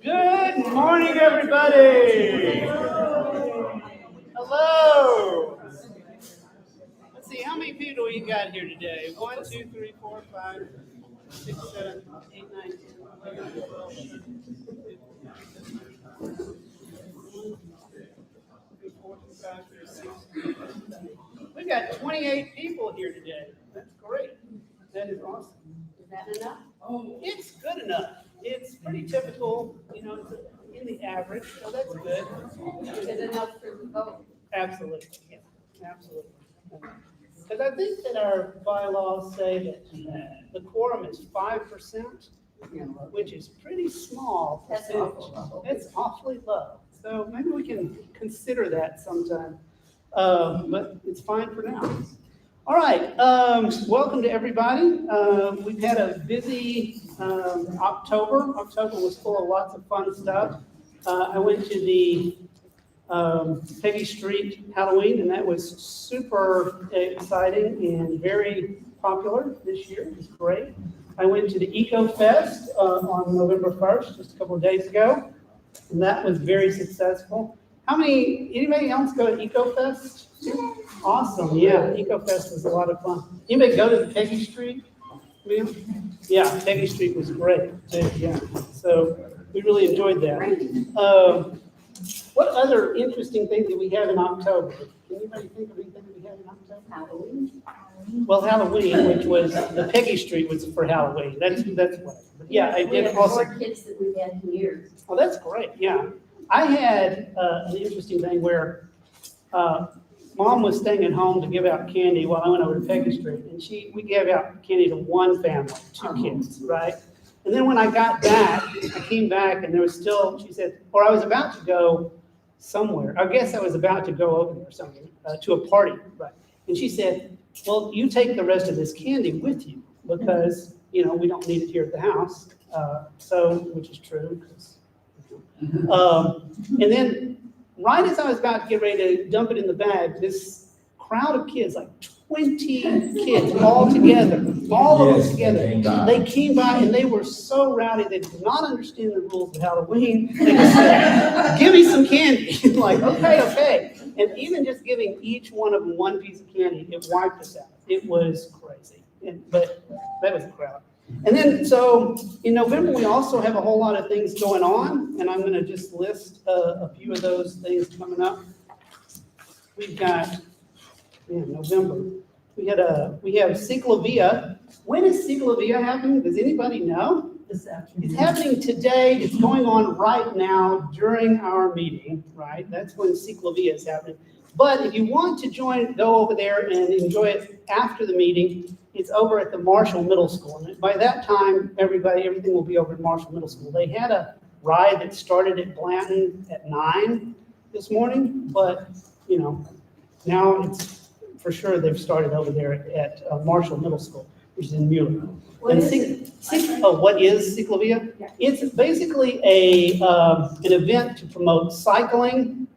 Good morning, everybody. Hello. Let's see, how many people we got here today? 1, 2, 3, 4, 5, 6, 7, 8, 9, 10, 11, 12, 13, 14, We've got 28 people here today. That's great. That is awesome. Is that enough? Oh, it's good enough. It's pretty typical, it's in the average, so that's good. Is it enough for the vote? Absolutely, yeah, absolutely. Because I think that our bylaws say that the quorum is 5%, which is pretty small percentage. It's awfully low. So maybe we can consider that sometime, but it's fine for now. All right, welcome to everybody. We've had a busy October. October was full of lots of fun stuff. I went to the Peggy Street Halloween, and that was super exciting and very popular this year. It was great. I went to the Eco Fest on November 1st, just a couple of days ago, and that was very successful. Anybody else go to Eco Fest? Awesome, yeah, Eco Fest was a lot of fun. Anybody go to the Peggy Street? Yeah, Peggy Street was great too, yeah. So we really enjoyed that. What other interesting things did we have in October? Can anybody think of anything we had in October? Halloween. Well, Halloween, which was, the Peggy Street was for Halloween. That's what. But yeah, I We did had also. more kids than we've had in years. Oh, that's great, yeah. I had an interesting thing where Mom was staying at home to give out candy while I went over to Peggy Street, and we gave out candy to one family, 2 kids, right? And then when I got back, I came back and there was still, she said, or I was about to go somewhere. I guess I was about to go over there something, to a party, right? And she said, well, you take the rest of this candy with you because, we don't need it here at the house. Which is true. And then right as I was about to get ready to dump it in the bag, this crowd of kids, like 20 kids all together, all of us together, they came by and they were so rowdy. They did not understand the rules of Halloween. They just said, give me some candy. Like, okay. And even just giving each one of them one piece of candy, it wiped us out. It was crazy. But that was a crowd. And then, so in November, we also have a whole lot of things going on, and I'm going to just list a few of those things coming up. We've got, November, we have Ciclavia. When is Ciclavia happening? Does anybody know? This afternoon. It's happening today. It's going on right now during our meeting, right? That's when Ciclavia is happening. But if you want to join, go over there and enjoy it after the meeting. It's over at the Marshall Middle School. And by that time, everything will be over at Marshall Middle School. They had a ride that started at Blanton at 9 this morning, but, now it's for sure they've started over there at Marshall Middle School, which is in Mueller. What is Ciclavia? Yeah. It's basically an event to promote cycling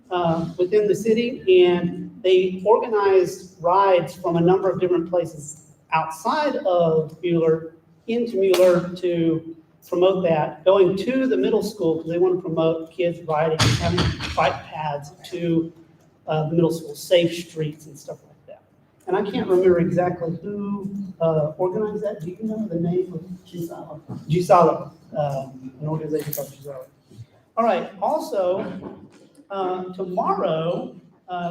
within the city, and they organize rides from a number of different places outside of Mueller into Mueller to promote that, going to the middle school because they want to promote kids riding, having bike paths to the middle school, safe streets and stuff like that. And I can't remember exactly who organized that. Do you know the name of Gisalo, an organization called Gisalo. All right, also, tomorrow,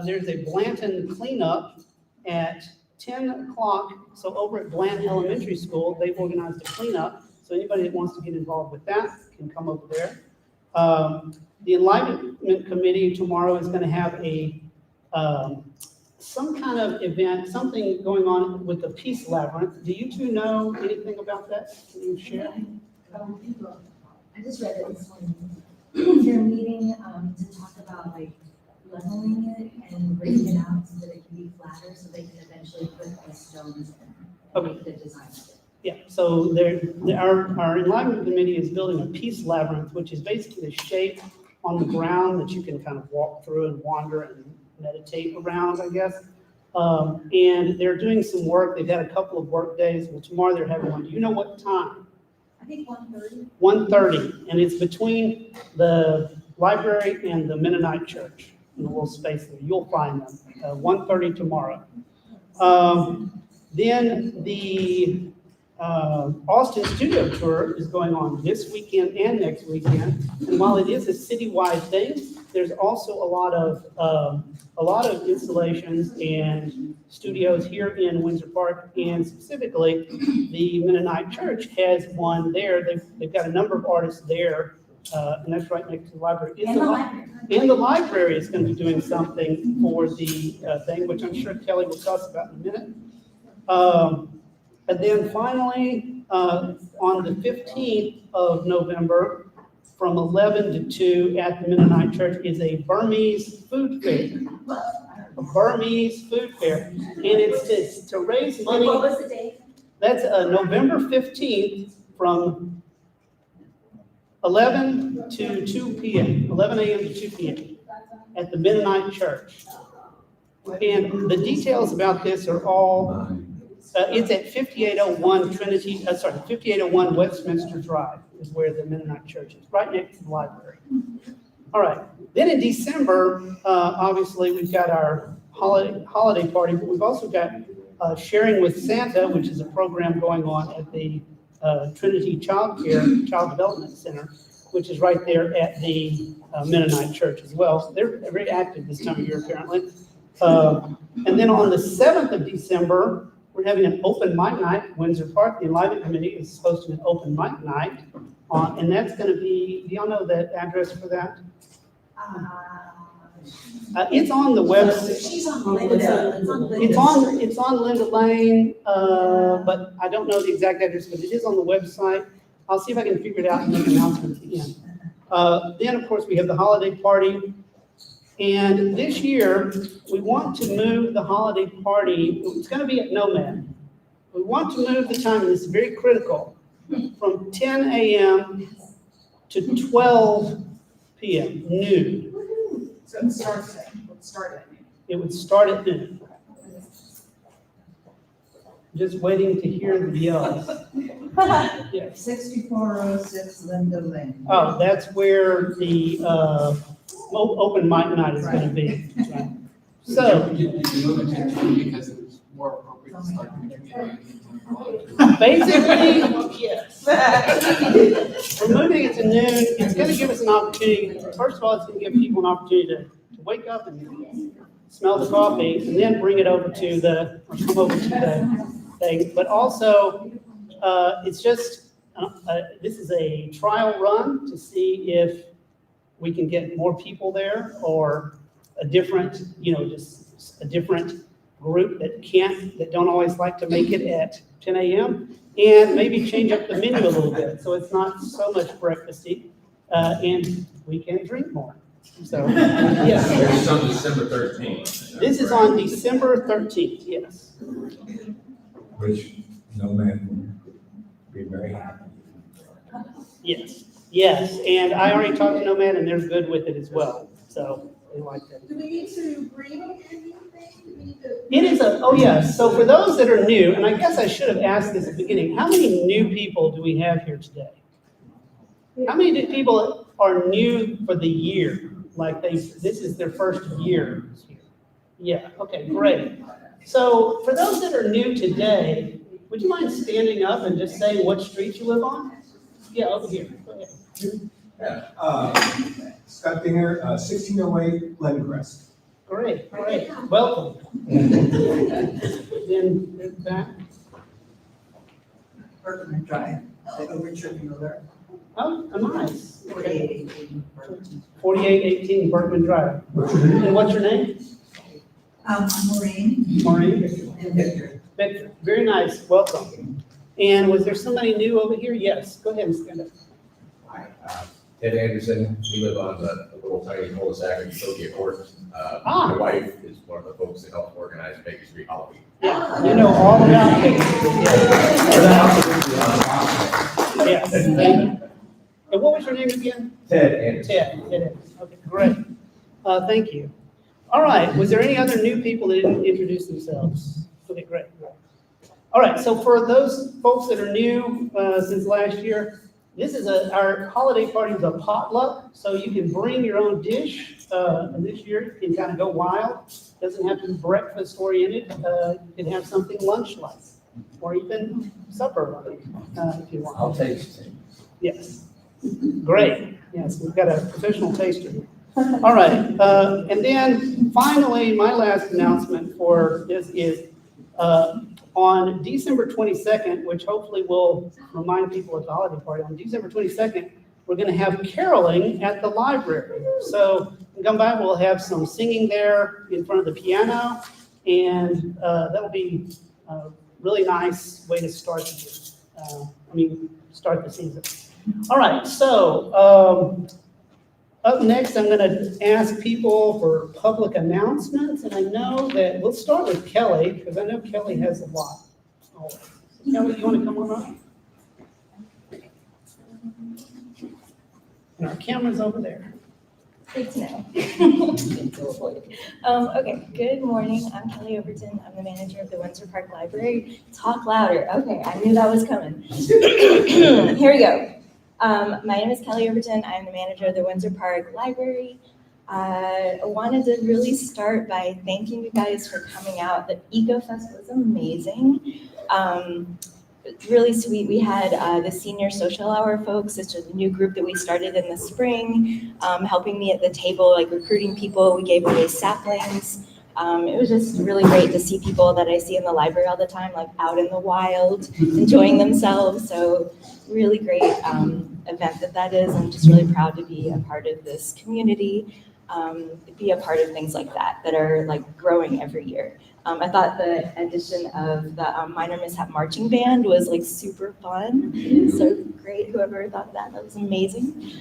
there's a Blanton cleanup at 10 o'clock. So over at Blanton Elementary School, they've organized a cleanup. So anybody that wants to get involved with that can come over there. The Enlightenment Committee tomorrow is going to have some kind of event, something going on with the Peace Labyrinth. Do you two know anything about that? Can you share? I just read it this morning. They're meeting to talk about leveling it and breaking it out so that it can be flatter, so they can eventually put the stones in. Okay. The design of it. Yeah, so our Enlightenment Committee is building a Peace Labyrinth, which is basically a shape on the ground that you can kind of walk through and wander and meditate around, I guess. And they're doing some work. They've had a couple of work days. Well, tomorrow they're having one. Do you know what time? I think 1:30. 1:30, and it's between the library and the Mennonite church, in a little space there. You'll find them, 1:30 tomorrow. Then the Austin Studio Tour is going on this weekend and next weekend. And while it is a citywide thing, there's also a lot of installations and studios here in Windsor Park, and specifically the Mennonite Church has one there. They've got a number of artists there, and that's right next to the library. And the library is going to be doing something for the thing, which I'm sure Kelly will tell us about in a minute. And then finally, on the 15th of November, from 11 to 2 at the Mennonite Church is a Burmese food fair. A Burmese food fair. And it's to raise money. What was the date? That's November 15th from 11 to 2 p.m., 11 a.m. to 2 p.m. at the Mennonite Church. And the details about this are all, it's at 5801 5801 Westminster Drive is where the Mennonite Church is, right next to the library. All right. Then in December, obviously, we've got our holiday party, but we've also got Sharing with Santa, which is a program going on at the Trinity Child Development Center, which is right there at the Mennonite Church as well. They're very active this time of year, apparently. And then on the 7th of December, we're having an open mic night. Windsor Park, the Enlivenment Committee is hosting an open mic night. And that's going to be, do y'all know the address for that? It's on the website. She's on Linda. It's on Linda Lane, but I don't know the exact address, but it is on the website. I'll see if I can figure it out and make an announcement at the end. Then, of course, we have the holiday party. And this year, we want to move the holiday party. It's going to be at Nomad. We want to move the time, and this is very critical, from 10 a.m. to 12 p.m., noon. So it starts at noon. It would start at noon. Just waiting to hear the yells. Yes. 6406 Linda Lane. Oh, that's where the open mic night is going to be. Right. So You move it to 2 because it was more appropriate to start in the community. basically, yes. We're moving it to noon. It's going to give us an opportunity. First of all, it's going to give people an opportunity to wake up and smell the coffee, and then bring it over to come over to the thing. But also, it's just this is a trial run to see if we can get more people there, or a different, just a different group that don't always like to make it at 10 a.m. and maybe change up the menu a little bit so it's not so much breakfasty, and we can drink more. So, yeah. This is on December 13th. This is on December 13th, yes. Which no man would be very happy. Yes, and I already talked to Nomad, and they're good with it as well, so they like that. Do we need to bring anything? Do we need to? It is so for those that are new, and I guess I should have asked this at the beginning, how many new people do we have here today? How many people are new for the year? Like this is their first year here? Yeah, okay, great. So for those that are new today, would you mind standing up and just saying what street you live on? Yeah, over here, go ahead. Scott Dinger, 1608 Glencrest. Great, welcome. Then back. Berkman Drive, over Mueller, Oh, nice. 4818 Berkman. 4818 Berkman Drive. And what's your name? I'm Maureen. Maureen? And Victor. Victor. Very nice, welcome. And was there somebody new over here? Yes, go ahead and stand up. Hi, Ted Anderson. We live on a little tiny cul-de-sac in Utopia Court. My wife is one of the folks that helped organize Baker Street Halloween. Yeah, you know all about it. Yes. And what was your name again? Ted Anderson. Ted. Okay, great. Thank you. All right, was there any other new people that didn't introduce themselves? Okay, great. All right, so for those folks that are new since last year, this is our holiday party is a potluck, so you can bring your own dish. And this year you can kind of go wild. Doesn't have to be breakfast oriented. You can have something lunch-like, or even supper-like, if you want. I'll taste it. Yes, great. Yes, we've got a professional taster here. All right, and then finally, my last announcement for this is on December 22nd, which hopefully will remind people at the holiday party, on December 22nd, we're going to have caroling at the library. So come by, we'll have some singing there in front of the piano, and that'll be a really nice way to start the year. Start the season. All right, so up next, I'm going to ask people for public announcements, and I know that we'll start with Kelly, because I know Kelly has a lot. Always. Kelly, you want to come on up? And our camera's over there. Good to know. Good to avoid. Okay, good morning. I'm Kelly Overton. I'm the manager of the Windsor Park Library. Talk louder. Okay, I knew that was coming. Here we go. My name is Kelly Overton. I'm the manager of the Windsor Park Library. I wanted to really start by thanking you guys for coming out. The EcoFest was amazing. Really sweet. We had the senior social hour folks, which is a new group that we started in the spring, helping me at the table, like recruiting people. We gave away saplings. It was just really great to see people that I see in the library all the time, like out in the wild, enjoying themselves. So really great event that is. I'm just really proud to be a part of this community, be a part of things like that are like growing every year. I thought the addition of the Minor Mishap Marching Band was like super fun. So great, whoever thought that was amazing.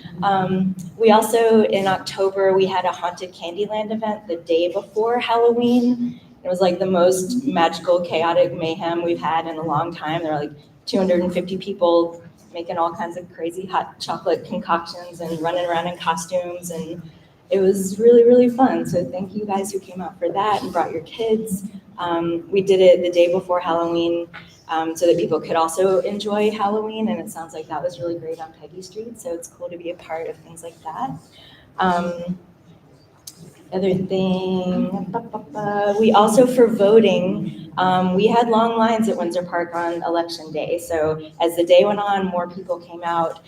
We also, in October, we had a Haunted Candyland event the day before Halloween. It was like the most magical, chaotic mayhem we've had in a long time. There were like 250 people making all kinds of crazy hot chocolate concoctions and running around in costumes, and it was really, really fun. So thank you guys who came out for that and brought your kids. We did it the day before Halloween so that people could also enjoy Halloween, and it sounds like that was really great on Peggy Street, so it's cool to be a part of things like that. Other thing, we also, for voting, we had long lines at Windsor Park on election day. So as the day went on, more people came out.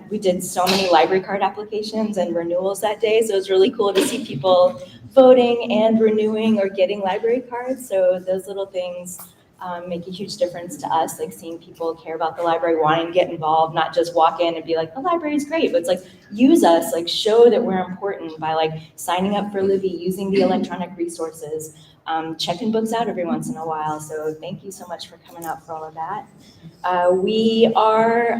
We did so many library card applications and renewals that day. So it was really cool to see people voting and renewing or getting library cards. So those little things make a huge difference to us, like seeing people care about the library, wanting to get involved, not just walk in and be like, the library is great, but it's like, use us, like show that we're important by like signing up for Livy, using the electronic resources, checking books out every once in a while. So thank you so much for coming out for all of that. We are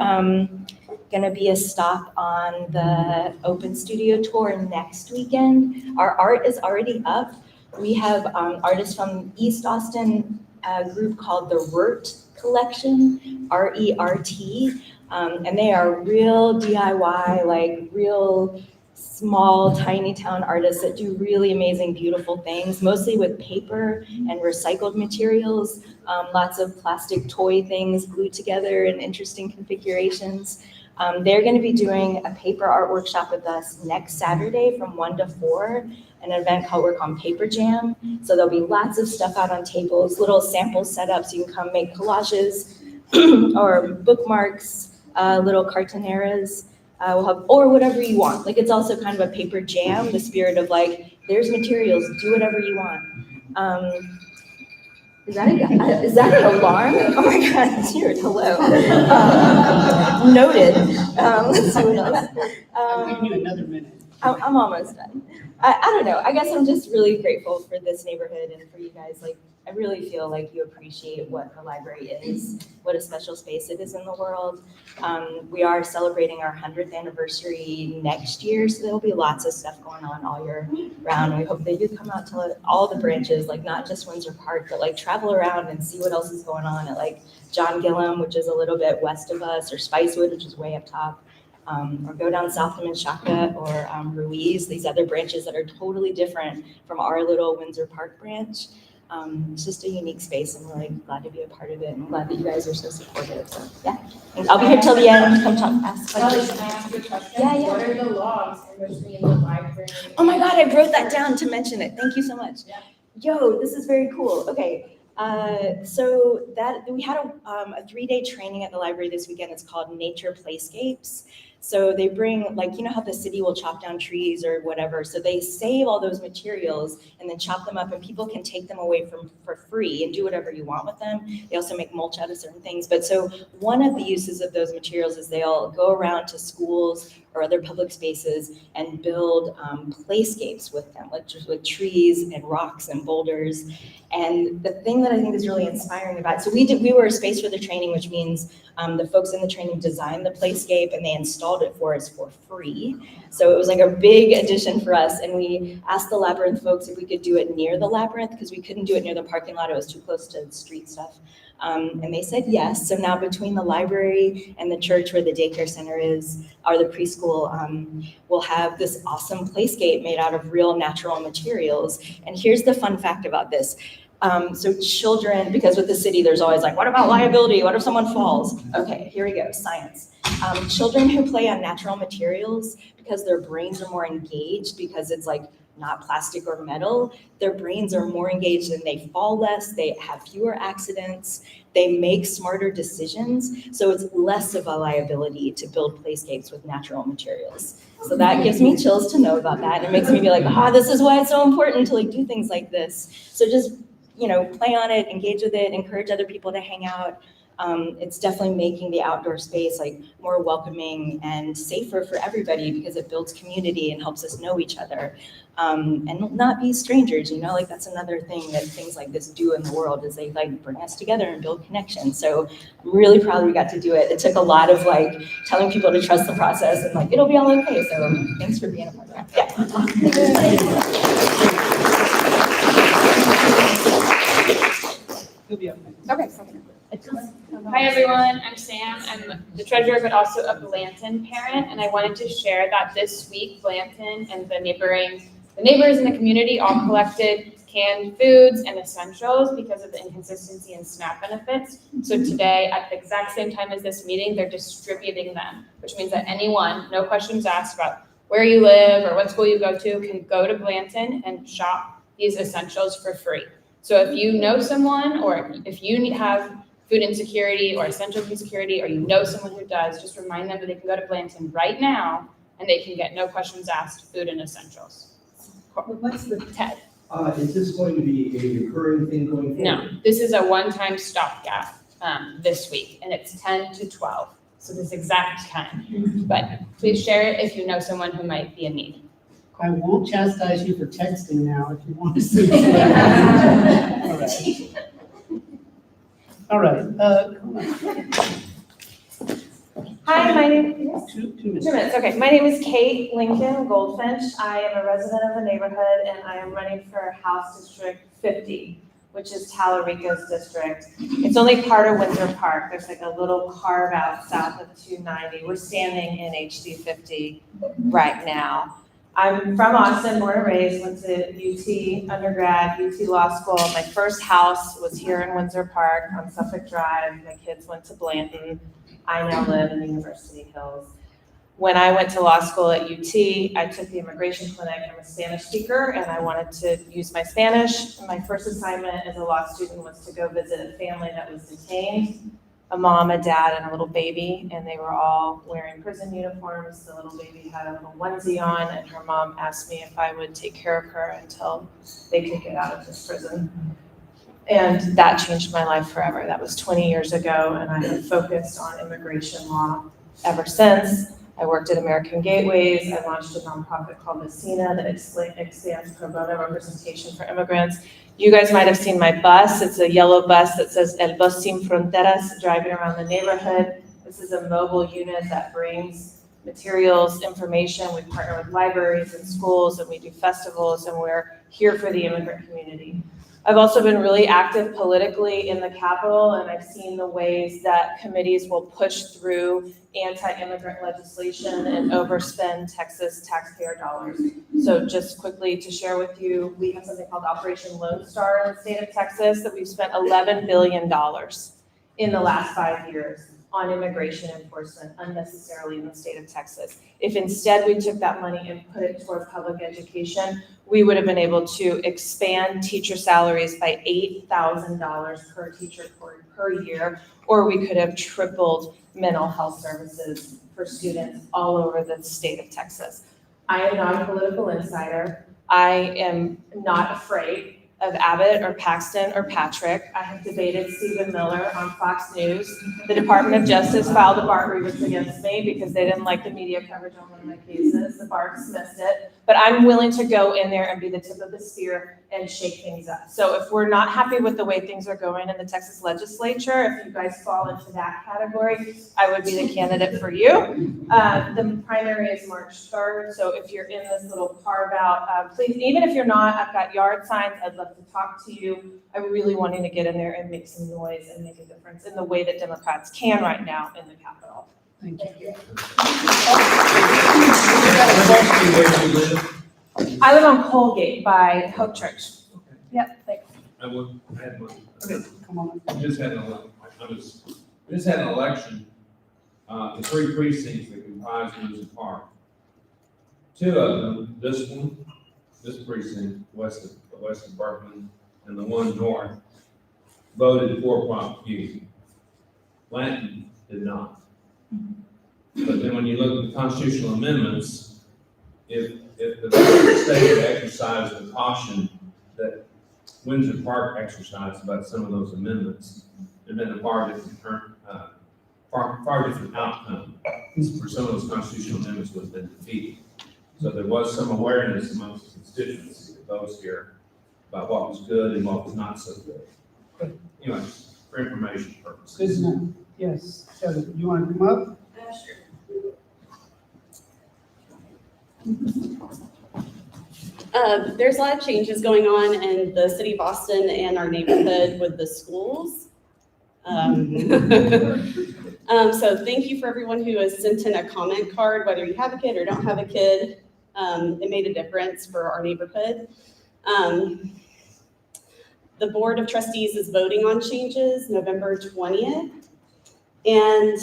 gonna be a stop on the Open Studio Tour next weekend. Our art is already up. We have artists from East Austin, a group called the RERT Collection, R-E-R-T, and they are real DIY, like real small, tiny town artists that do really amazing, beautiful things, mostly with paper and recycled materials, lots of plastic toy things glued together in interesting configurations. They're going to be doing a paper art workshop with us next Saturday from 1 to 4, an event we're calling Paper Jam. So there'll be lots of stuff out on tables, little sample setups. You can come make collages or bookmarks, little cartoneras. We'll have, or whatever you want. Like it's also kind of a paper jam, the spirit of like, there's materials, do whatever you want. Is that an alarm? Oh my God, it's here, hello. Noted. Let's see what else. I'm giving you another minute. I'm almost done. I don't know, I guess I'm just really grateful for this neighborhood and for you guys. Like, I really feel like you appreciate what the library is, what a special space it is in the world. We are celebrating our 100th anniversary next year, so there'll be lots of stuff going on all year round. We hope that you come out to all the branches, like not just Windsor Park, but like travel around and see what else is going on at like John Gillum, which is a little bit west of us, or Spicewood, which is way up top. Or go down south to Menchaca or Ruiz, these other branches that are totally different from our little Windsor Park branch. It's just a unique space. I'm really glad to be a part of it. I'm glad that you guys are so supportive. So, yeah. And I'll be here till the end. Come talk, ask questions. Can I ask you a question? Yeah, yeah. What are the logs in between the library? Oh my God, I wrote that down to mention it. Thank you so much. Yeah. Yo, this is very cool. Okay. So that we had a 3-day training at the library this weekend. It's called Nature Playscapes. So they bring, like, you know how the city will chop down trees or whatever. So they save all those materials and then chop them up, and people can take them away for free and do whatever you want with them. They also make mulch out of certain things. But so one of the uses of those materials is they'll go around to schools or other public spaces and build playscapes with them, like just with trees and rocks and boulders. And the thing that I think is really inspiring about it, so we were a space for the training, which means the folks in the training designed the playscape and they installed it for us for free. So it was like a big addition for us. And we asked the Labyrinth folks if we could do it near the Labyrinth because we couldn't do it near the parking lot. It was too close to street stuff. And they said yes. So now between the library and the church where the daycare center is, or the preschool, we'll have this awesome playscape made out of real natural materials. And here's the fun fact about this. So children, because with the city, there's always like, what about liability? What if someone falls? Okay, here we go, science. Children who play on natural materials, because their brains are more engaged, because it's like not plastic or metal, their brains are more engaged and they fall less, they have fewer accidents, they make smarter decisions. So it's less of a liability to build playscapes with natural materials. So that gives me chills to know about that. And it makes me be like, this is why it's so important to like do things like this. So just, play on it, engage with it, encourage other people to hang out. It's definitely making the outdoor space like more welcoming and safer for everybody because it builds community and helps us know each other and not be strangers. Like that's another thing that things like this do in the world is they like bring us together and build connections. So I'm really proud we got to do it. It took a lot of like telling people to trust the process and like it'll be all okay. So thanks for being a part of that. Yeah. You'll be okay. Okay. Hi everyone, I'm Sam. I'm the treasurer, but also a Blanton parent, and I wanted to share that this week, Blanton and the neighbors in the community all collected canned foods and essentials because of the inconsistency in SNAP benefits. So today, at the exact same time as this meeting, they're distributing them, which means that anyone, no questions asked about where you live or what school you go to, can go to Blanton and shop these essentials for free. So if you know someone, or if you have food insecurity or essential insecurity, or you know someone who does, just remind them that they can go to Blanton right now and they can get no questions asked food and essentials. What's the Ted? Is this going to be a recurring thing going forward? No, this is a one-time stopgap this week, and it's 10 to 12, so this exact time. But please share it if you know someone who might be in need. I won't chastise you for texting now if you want to see it. All right. Come on. Hi, my name is Two minutes. 2 minutes. Okay, my name is Kate Lincoln-Goldfinch. I am a resident of the neighborhood, and I am running for House District 50, which is Tallarico's district. It's only part of Windsor Park. There's like a little carve out south of 290. We're standing in HD 50 right now. I'm from Austin, born and raised, went to UT undergrad, UT Law School. My first house was here in Windsor Park on Suffolk Drive. My kids went to Blanton. I now live in University Hills. When I went to law school at UT, I took the immigration clinic. I'm a Spanish speaker, and I wanted to use my Spanish. My first assignment as a law student was to go visit a family that was detained. A mom, a dad, and a little baby, and they were all wearing prison uniforms. The little baby had a little onesie on, and her mom asked me if I would take care of her until they could get out of this prison. And that changed my life forever. That was 20 years ago, and I have focused on immigration law ever since. I worked at American Gateways. I launched a nonprofit called Vecina that expands pro bono representation for immigrants. You guys might have seen my bus. It's a yellow bus that says El Bus Sin Fronteras, driving around the neighborhood. This is a mobile unit that brings materials, information. We partner with libraries and schools, and we do festivals, and we're here for the immigrant community. I've also been really active politically in the Capitol, and I've seen the ways that committees will push through anti-immigrant legislation and overspend Texas taxpayer dollars. So just quickly to share with you, we have something called Operation Lone Star in the state of Texas that we've spent $11 billion in the last 5 years on immigration enforcement unnecessarily in the state of Texas. If instead we took that money and put it towards public education, we would have been able to expand teacher salaries by $8,000 per teacher per year, or we could have tripled mental health services for students all over the state of Texas. I am not a political insider. I am not afraid of Abbott or Paxton or Patrick. I have debated Stephen Miller on Fox News. The Department of Justice filed a bar grievance against me because they didn't like the media coverage on one of my cases. The bar dismissed it. But I'm willing to go in there and be the tip of the spear and shake things up. So if we're not happy with the way things are going in the Texas legislature, if you guys fall into that category, I would be the candidate for you. The primary is March 3rd. So if you're in this little carve out, please, even if you're not, I've got yard signs. I'd love to talk to you. I'm really wanting to get in there and make some noise and make a difference in the way that Democrats can right now in the Capitol. Thank you. I live on Colgate by Hope Church. Yep, thanks. I had one. Okay, come on. We just had an election, the 3 precincts that comprise Windsor Park. 2 of them, this one, this precinct, west of Berkman, and the one north, voted for prosecution. Blanton did not. But then when you look at the constitutional amendments, if the state had exercised the caution that Windsor Park exercised about some of those amendments, there'd been a far different outcome for some of those constitutional amendments would have been defeated. So there was some awareness amongst the constituency of those here about what was good and what was not so good. Anyway, for information purposes. Good to know. Yes, Kevin, you want to come up? Sure. There's a lot of changes going on in the city of Boston and our neighborhood with the schools. So thank you for everyone who has sent in a comment card, whether you have a kid or don't have a kid. It made a difference for our neighborhood. The Board of Trustees is voting on changes November 20th. And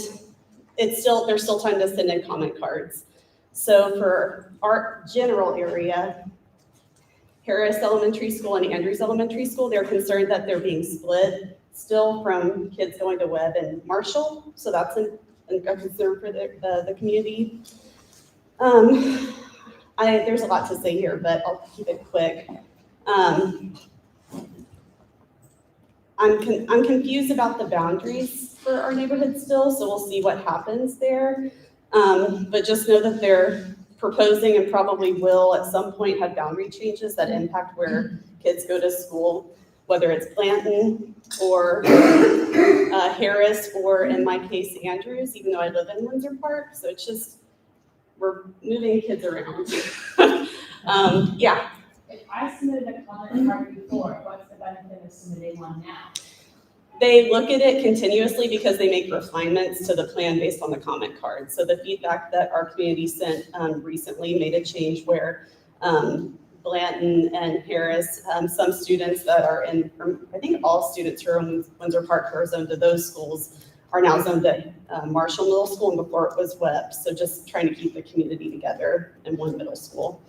there's still time to send in comment cards. So for our general area, Harris Elementary School and Andrews Elementary School, they're concerned that they're being split still from kids going to Webb and Marshall. So that's a concern for the community. There's a lot to say here, but I'll keep it quick. I'm confused about the boundaries for our neighborhood still, so we'll see what happens there. But just know that they're proposing and probably will at some point have boundary changes that impact where kids go to school, whether it's Blanton or Harris, or in my case, Andrews, even though I live in Windsor Park. So it's just, we're moving kids around. Yeah. If I submitted a comment card before, what's the benefit of submitting one now? They look at it continuously because they make refinements to the plan based on the comment card. So the feedback that our community sent recently made a change where Blanton and Harris, some students that are in, I think all students who are in Windsor Park who are zoned to those schools are now zoned to Marshall Middle School, and before it was Webb. So just trying to keep the community together in one middle school.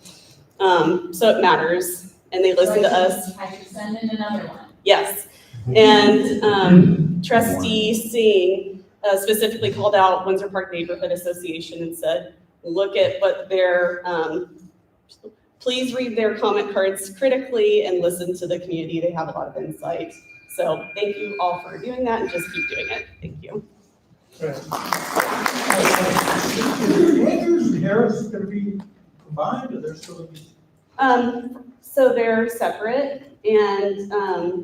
So it matters, and they listen to us. I should send in another one. Yes. And Trustee Singh specifically called out Windsor Park Neighborhood Association and said, look at what their, please read their comment cards critically and listen to the community. They have a lot of insight. So thank you all for doing that, and just keep doing it. Thank you. Andrews and Harris going to be combined, or they're still going to be? So they're separate, and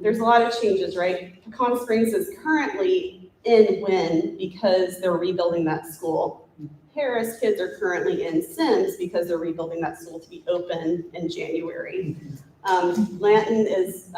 there's a lot of changes, right? Pecan Springs is currently in Wynn because they're rebuilding that school. Harris kids are currently in Sims because they're rebuilding that school to be open in January. Blanton is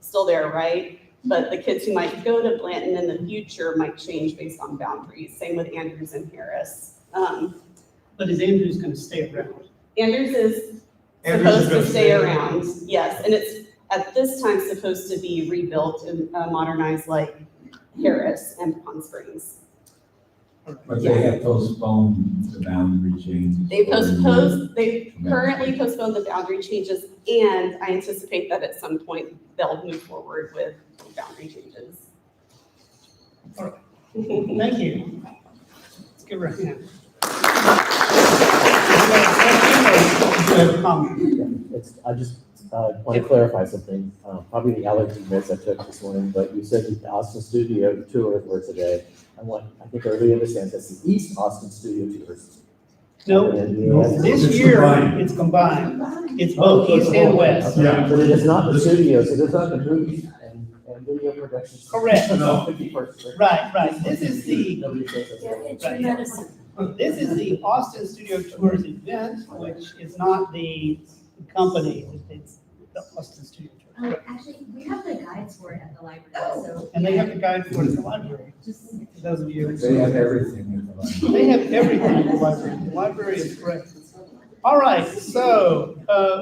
still there, right? But the kids who might go to Blanton in the future might change based on boundaries. Same with Andrews and Harris. But is Andrews gonna stay around? Andrews is Andrews is supposed gonna to stay around, yes, and it's at this time supposed to be rebuilt and modernized like Harris and Palm Springs. But they have postponed the boundary change. They currently postponed the boundary changes, and I anticipate that at some point they'll move forward with boundary changes. Thank you. Let's give her a hand. Do you have a comment? I just want to clarify something, probably the allergy meds I took this morning, but you said the Austin Studio tours were today. I think everybody understands that's the East Austin Studio tours. No, this year it's combined. It's both east and west. Okay, but it is not the studio, so there's not the movies and video productions. Correct. No. Right. This is the, Nobody says that's right. this is the Austin Studio Tours event, which is not the company, it's the Austin Studio Tours. Actually, we have the guides for it at the library, so. And they have the guide for it at the library, Just. for those of you. They have everything at the library. They have everything at the library. The library is great. All right, so,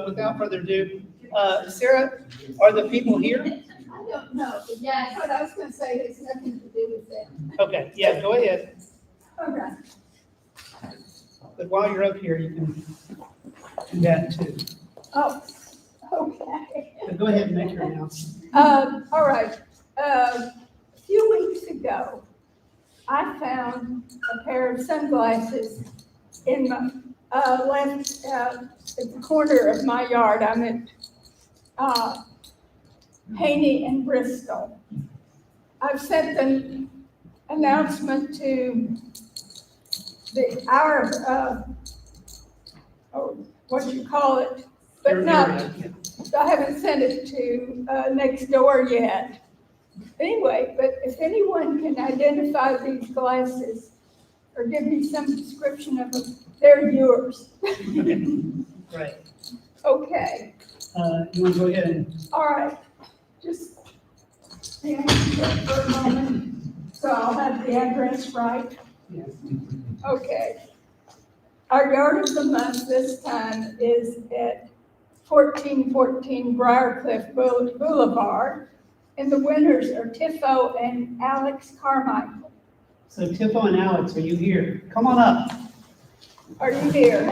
without further ado, Sarah, are the people here? I don't know, but yeah, what I was gonna say has nothing to do with them. Okay, yeah, go ahead. All right. But while you're up here, you can do that too. Oh, okay. But go ahead and make your announcement. All right, a few weeks ago, I found a pair of sunglasses in my, left, at the corner of my yard. I'm at, Haney and Bristol. I've sent an announcement to what you call it, but not, I haven't sent it to next door yet. Anyway, but if anyone can identify these glasses or give me some description of them, they're yours. Right. Okay, You want to go ahead and, all right, just hang on for a moment, so I'll have the address right. yes. Okay. Our yard of the month this time is at 1414 Briarcliff Boulevard, and the winners are Tiffo and Alex Carmichael. So Tiffo and Alex, are you here? Come on up. Are you here?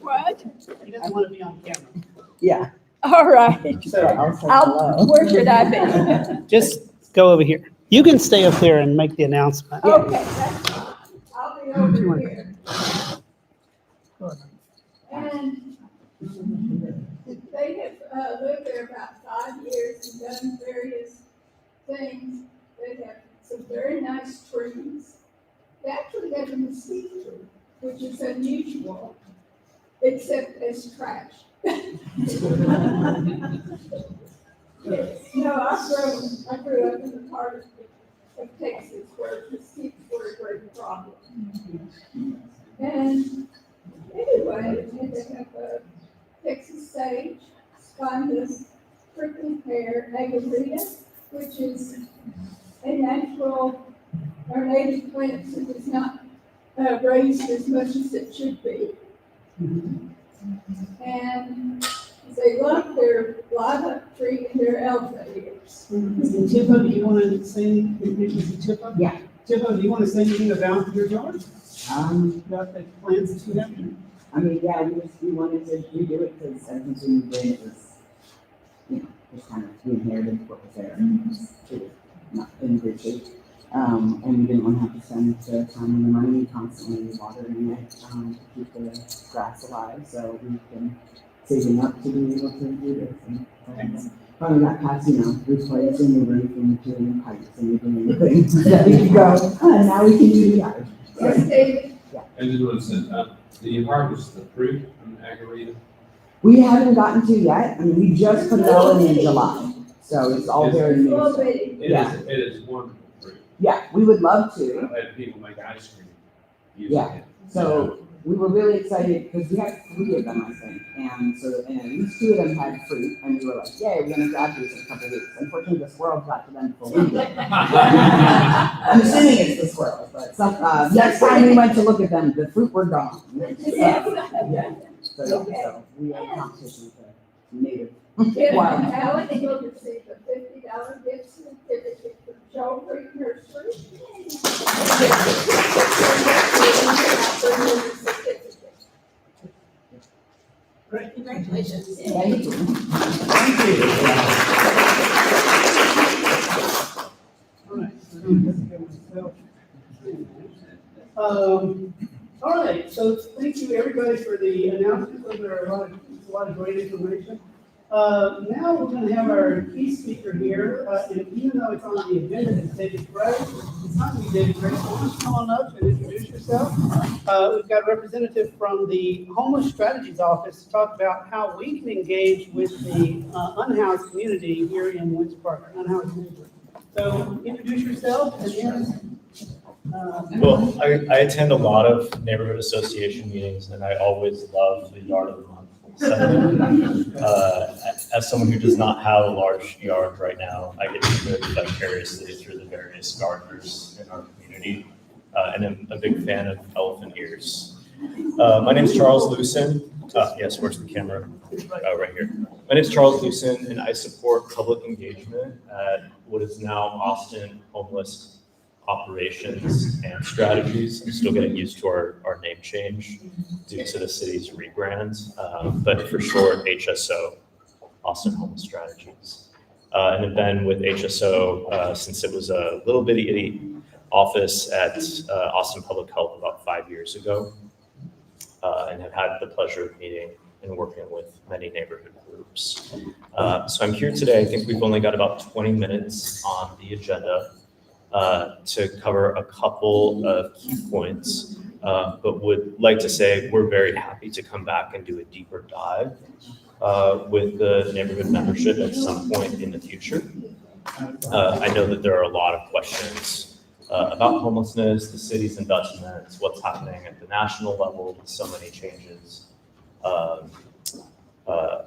What? He doesn't want to be on camera. Yeah. All right. So Where should I be? just go over here. You can stay up there and make the announcement. Okay, that's fine. I'll be over here. And they have lived there about 5 years and done various things. They have some very nice trees. They actually have a mesquite tree, which is unusual, except as trash. No, I grew up in the part of Texas where mesquites were a great problem. And anyway, they have a Texas sage, spineless prickly pear, agarita, which is a natural or native plant that is not raised as much as it should be. And they love their live oak tree and their elevators. Tiffo, do you want to say anything? Tiffo? Yeah. Tiffo, do you want to say anything about your yard? About the plants that you have? I mean, yeah, we wanted to redo it because I think we knew that it was, just kind of, we inherited what was there. It was not in good shape. And we didn't want to have to spend the time and the money constantly watering it, to keep the grass alive. So we've been saving up to be able to do this. And finally got past, replacing the roof and doing the pipes and doing the things that need to go. And now we can do the yard. Yes, David? I just want to say, the harvest, the fruit and agarita. We haven't gotten to yet. I mean, we just put it all in July. So it's all very new. Well, stuff. they- It is wonderful. Yeah, we would love to. I've had people make ice cream using Yeah. it. So we were really excited because we had 3 of them, I think. And so, and at least 2 of them had fruit. And we were like, yay, we're gonna grab these in a couple weeks. Unfortunately, the squirrels got to them for one day. I'm assuming it's the squirrels, but next time we went to look at them, the fruit were gone. Yeah. So we are in competition with the native wild. Alex will receive a $50 gift certificate from Joe Green Nursery. Great, congratulations. Thank you. Thank you. All right. All right, so thank you everybody for the announcements. Those are a lot of great information. Now we're going to have our key speaker here, and even though it's on the agenda to say it's Greg, it's not going to be David Gray, so why don't you come on up and introduce yourself. We've got a representative from the Homeless Strategies Office to talk about how we can engage with the unhoused community here in Windsor Park, unhoused neighborhood. So introduce yourself and then. Well, I attend a lot of neighborhood association meetings, and I always love the yard of the month sentiment. As someone who does not have a large yard right now, I get to live vicariously through the various gardeners in our community, and I'm a big fan of elephant ears. My name is Charles Lucen. Yes, where's the camera? Right here. My name is Charles Lucen, and I support public engagement at what is now Austin Homeless Operations and Strategies. I'm still getting used to our name change due to the city's rebrand, but for short, HSO, Austin Homeless Strategies. And have been with HSO since it was a little bitty office at Austin Public Health about 5 years ago, and have had the pleasure of meeting and working with many neighborhood groups. So I'm here today. I think we've only got about 20 minutes on the agenda to cover a couple of key points, but would like to say we're very happy to come back and do a deeper dive with the neighborhood membership at some point in the future. I know that there are a lot of questions about homelessness, the city's investments, what's happening at the national level with so many changes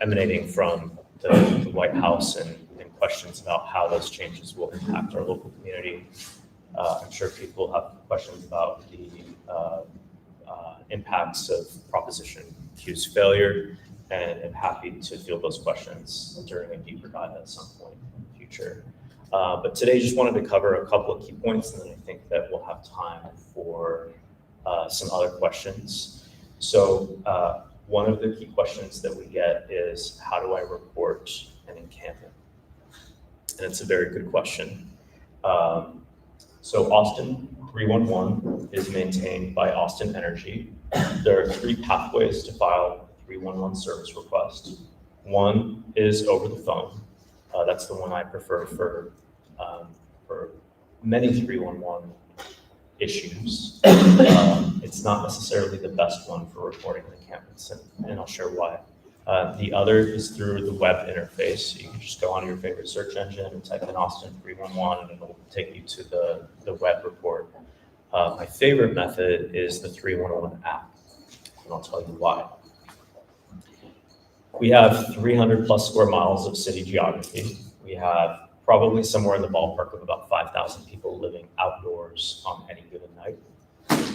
emanating from the White House and questions about how those changes will impact our local community. I'm sure people have questions about the impacts of Proposition Q's failure, and I'm happy to field those questions during a deeper dive at some point in the future. But today, just wanted to cover a couple of key points, and then I think that we'll have time for some other questions. So one of the key questions that we get is, how do I report an encampment? And it's a very good question. So Austin 311 is maintained by Austin Energy. There are 3 pathways to file a 311 service request. One is over the phone. That's the one I prefer for many 311 issues. It's not necessarily the best one for reporting an encampment, and I'll share why. The other is through the web interface. So you can just go on your favorite search engine and type in Austin 311 and it'll take you to the web report. My favorite method is the 311 app, and I'll tell you why. We have 300 plus square miles of city geography. We have probably somewhere in the ballpark of about 5,000 people living outdoors on any given night.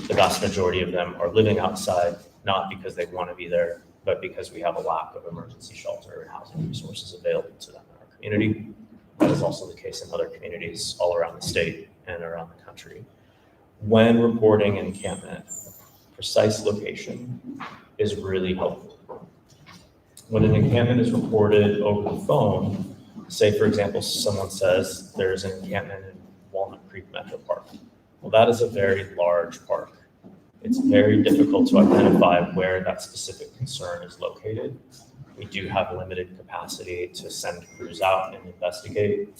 The vast majority of them are living outside, not because they want to be there, but because we have a lack of emergency shelter and housing resources available to them in our community. That is also the case in other communities all around the state and around the country. When reporting encampment, precise location is really helpful. When an encampment is reported over the phone, say for example, someone says there's an encampment in Walnut Creek Metro Park. Well, that is a very large park. It's very difficult to identify where that specific concern is located. We do have limited capacity to send crews out and investigate.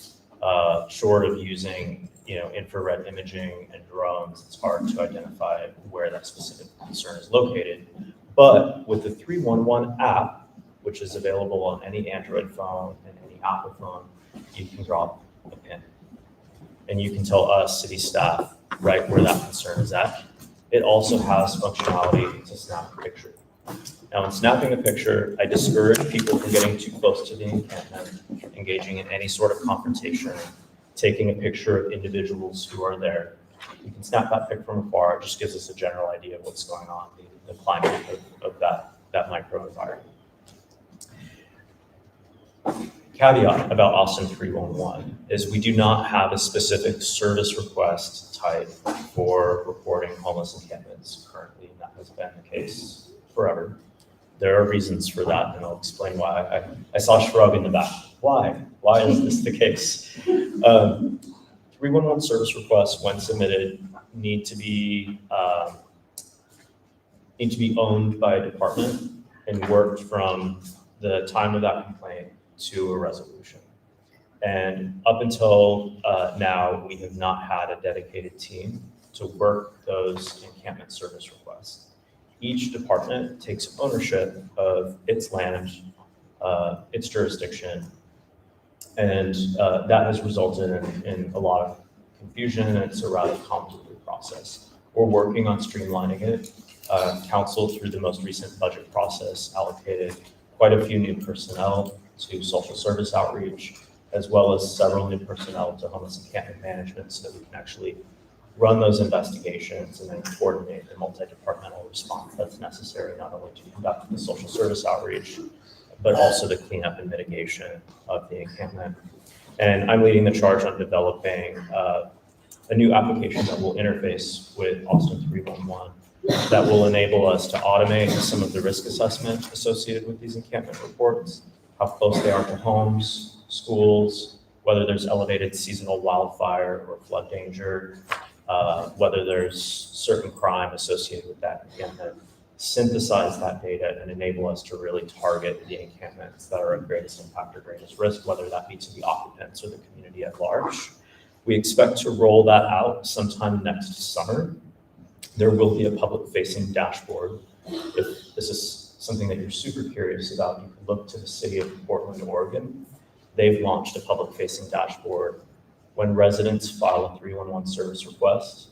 Short of using, infrared imaging and drones, it's hard to identify where that specific concern is located. But with the 311 app, which is available on any Android phone and any tap a phone, you can drop a pin. And you can tell us, city staff, right where that concern is at. It also has functionality to snap a picture. Now, in snapping a picture, I discourage people from getting too close to the encampment, engaging in any sort of confrontation, taking a picture of individuals who are there. You can snap that pic from afar. It just gives us a general idea of what's going on, the climate of that microenvironment. Caveat about Austin 311 is we do not have a specific service request type for reporting homeless encampments currently, and that has been the case forever. There are reasons for that, and I'll explain why. I saw a shrug in the back. Why? Why is this the case? 311 service requests, when submitted, need to be owned by a department and worked from the time of that complaint to a resolution. And up until now, we have not had a dedicated team to work those encampment service requests. Each department takes ownership of its land, its jurisdiction, and that has resulted in a lot of confusion, and it's a rather complicated process. We're working on streamlining it. Council, through the most recent budget process, allocated quite a few new personnel to social service outreach, as well as several new personnel to homeless encampment management, so that we can actually run those investigations and then coordinate the multi-departmental response that's necessary, not only to conduct the social service outreach, but also the cleanup and mitigation of the encampment. And I'm leading the charge on developing a new application that will interface with Austin 311 that will enable us to automate some of the risk assessment associated with these encampment reports, how close they are to homes, schools, whether there's elevated seasonal wildfire or flood danger, whether there's certain crime associated with that encampment, synthesize that data and enable us to really target the encampments that are at greatest impact or greatest risk, whether that be to the occupants or the community at large. We expect to roll that out sometime next summer. There will be a public-facing dashboard. If this is something that you're super curious about, you can look to the city of Portland, Oregon. They've launched a public-facing dashboard. When residents file a 311 service request,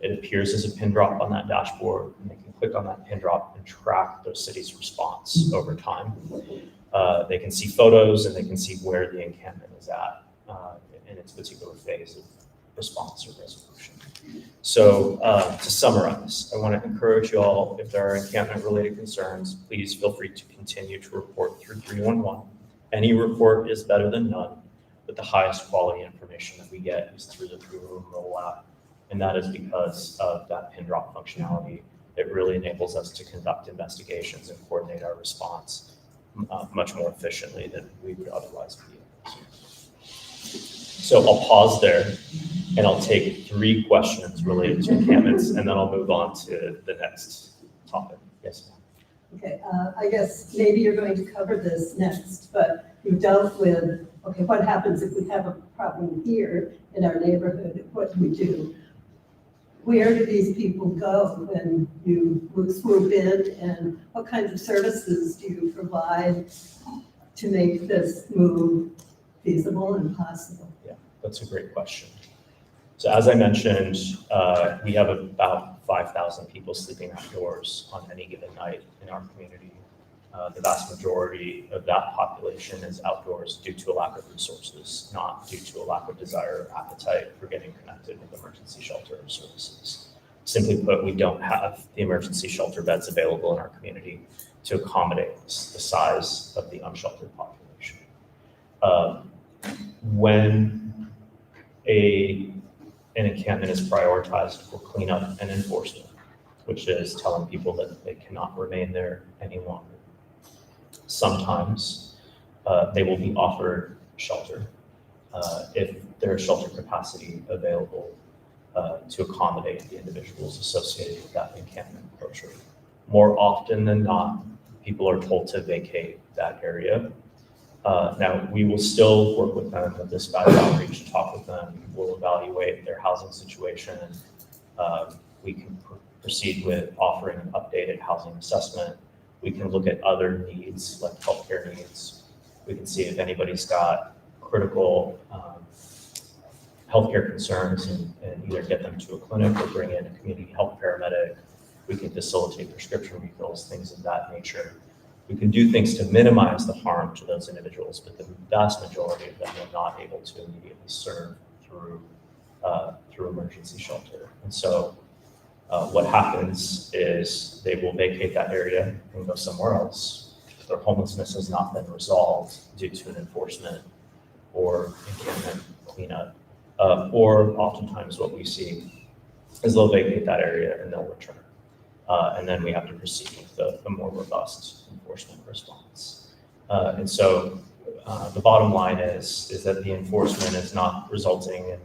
it appears as a pin drop on that dashboard, and they can click on that pin drop and track their city's response over time. They can see photos, and they can see where the encampment is at in its particular phase of response or resolution. So to summarize, I want to encourage you all, if there are encampment-related concerns, please feel free to continue to report through 311. Any report is better than none, but the highest quality information that we get is through the 311 mobile app. And that is because of that pin drop functionality. It really enables us to conduct investigations and coordinate our response much more efficiently than we would otherwise be able to. So I'll pause there and I'll take 3 questions related to encampments, and then I'll move on to the next topic. Yes, ma'am. Okay, I guess maybe you're going to cover this next, but you dealt with, okay, what happens if we have a problem here in our neighborhood? What do we do? Where do these people go when you swoop in, and what kinds of services do you provide to make this move feasible and possible? Yeah, that's a great question. So as I mentioned, we have about 5,000 people sleeping outdoors on any given night in our community. The vast majority of that population is outdoors due to a lack of resources, not due to a lack of desire or appetite for getting connected with emergency shelter services. Simply put, we don't have the emergency shelter beds available in our community to accommodate the size of the unsheltered population. When an encampment is prioritized for cleanup and enforcement, which is telling people that they cannot remain there any longer, sometimes they will be offered shelter if there is shelter capacity available to accommodate the individuals associated with that encampment closure. More often than not, people are told to vacate that area. Now, we will still work with them with dispatch outreach, talk with them, we'll evaluate their housing situation. We can proceed with offering an updated housing assessment. We can look at other needs like healthcare needs. We can see if anybody's got critical healthcare concerns and either get them to a clinic or bring in a community health paramedic. We can facilitate prescription refills, things of that nature. We can do things to minimize the harm to those individuals, but the vast majority of them are not able to immediately serve through emergency shelter. And so what happens is they will vacate that area and go somewhere else. If their homelessness has not been resolved due to an enforcement or encampment cleanup, or oftentimes what we see is they'll vacate that area and they'll return. And then we have to proceed with a more robust enforcement response. And so the bottom line is that the enforcement is not resulting in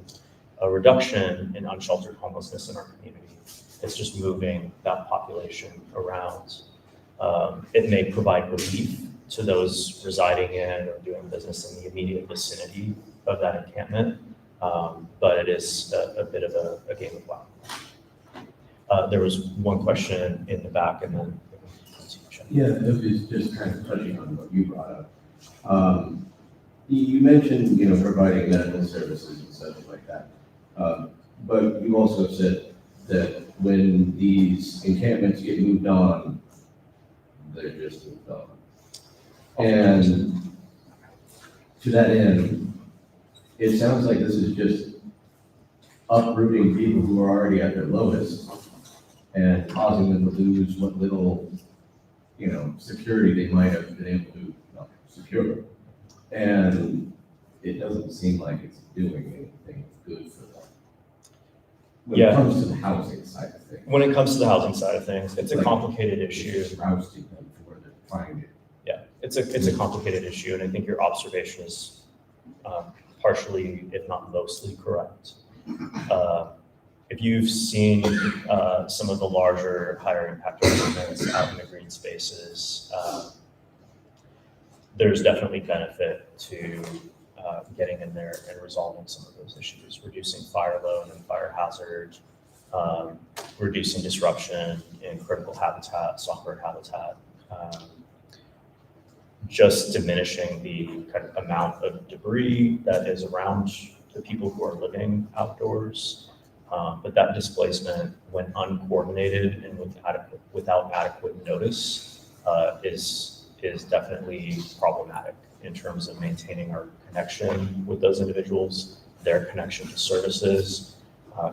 a reduction in unsheltered homelessness in our community. It's just moving that population around. It may provide relief to those residing in or doing business in the immediate vicinity of that encampment, but it is a bit of a game of whack. There was one question in the back and then. Yeah, it was just kind of touching on what you brought up. You mentioned, providing medical services and stuff like that. But you also said that when these encampments get moved on, they're just moved on. And to that end, it sounds like this is just uprooting people who are already at their lowest and causing them to lose what little, security they might have been able to secure. And it doesn't seem like it's doing anything good for them. When it comes to the housing side of things. When it comes to the housing side of things, it's a complicated issue. It's rousting them for the trying to. Yeah, it's a complicated issue, and I think your observation is partially, if not mostly, correct. If you've seen some of the larger, higher impact developments out in the green spaces, there's definitely benefit to getting in there and resolving some of those issues, reducing fire load and fire hazard, reducing disruption in critical habitat, songbird habitat, just diminishing the kind of amount of debris that is around the people who are living outdoors. But that displacement, when uncoordinated and without adequate notice, is definitely problematic in terms of maintaining our connection with those individuals, their connection to services,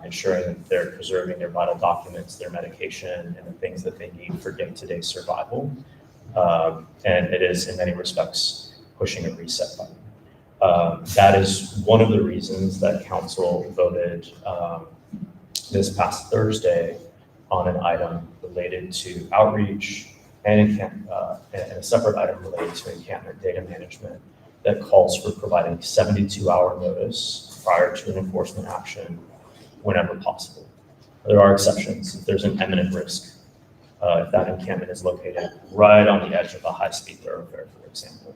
ensuring that they're preserving their vital documents, their medication, and the things that they need for day-to-day survival. And it is, in many respects, pushing a reset button. That is one of the reasons that council voted this past Thursday on an item related to outreach and a separate item related to encampment data management that calls for providing 72-hour notice prior to an enforcement action whenever possible. There are exceptions. If there's an imminent risk, if that encampment is located right on the edge of a high-speed thoroughfare, for example.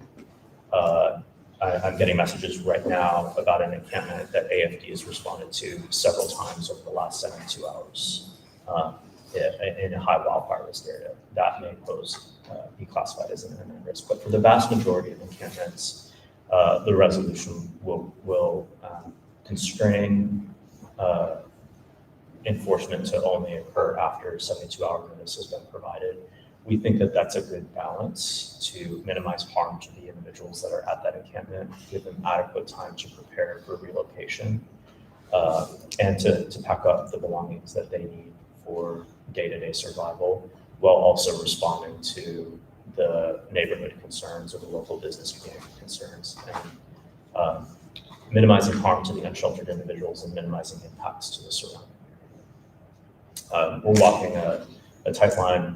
I'm getting messages right now about an encampment that AFD has responded to several times over the last 72 hours in a high wildfire risk area. That may be classified as an imminent risk. But for the vast majority of encampments, the resolution will constrain enforcement to only occur after 72-hour notice has been provided. We think that that's a good balance to minimize harm to the individuals that are at that encampment, give them adequate time to prepare for relocation, and to pack up the belongings that they need for day-to-day survival, while also responding to the neighborhood concerns or the local business community concerns, and minimizing harm to the unsheltered individuals and minimizing impacts to the surrounding area. We're walking a tight line.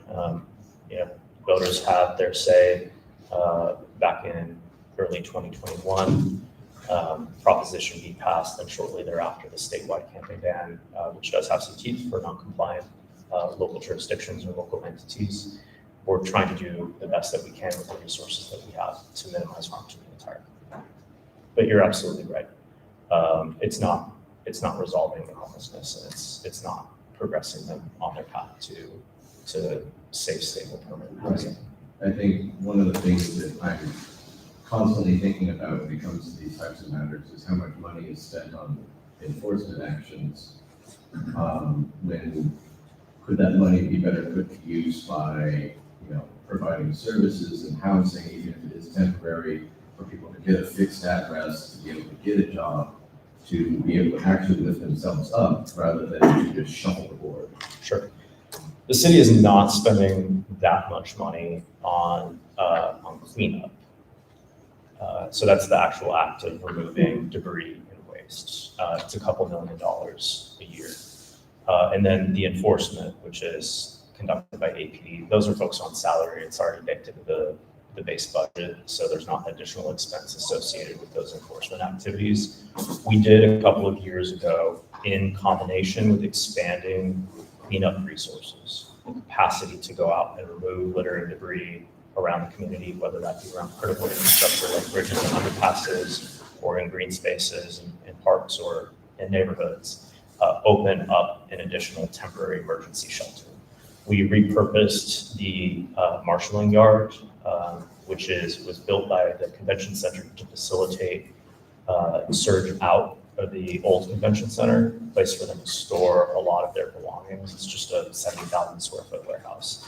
Voters had their say back in early 2021. Proposition B passed, and shortly thereafter, the statewide camping ban, which does have some teeth for non-compliant local jurisdictions or local entities. We're trying to do the best that we can with the resources that we have to minimize harm to the entire community. But you're absolutely right. It's not resolving the homelessness, and it's not progressing them on their path to safe, stable, permanent housing. I think one of the things that I'm constantly thinking about when it comes to these these types of matters is how much money is spent on enforcement actions. When could that money be better put to use by, providing services and housing, even if it is temporary, for people to get a fixed address, to be able to get a job, to be able to actually lift themselves up rather than to just shuffle the board. Sure. The city is not spending that much money on cleanup. So that's the actual act of removing debris and waste. It's a couple $2 million a year. And then the enforcement, which is conducted by APD, those are folks on salary. It's already baked into the base budget, so there's not additional expense associated with those enforcement activities. We did a couple of years ago, in combination with expanding cleanup resources, the capacity to go out and remove litter and debris around the community, whether that be around critical infrastructure like bridges and underpasses, or in green spaces in parks or in neighborhoods, open up an additional temporary emergency shelter. We repurposed the marshalling yard, which was built by the convention center to facilitate surge out of the old convention center, a place for them to store a lot of their belongings. It's just a 70,000 square foot warehouse.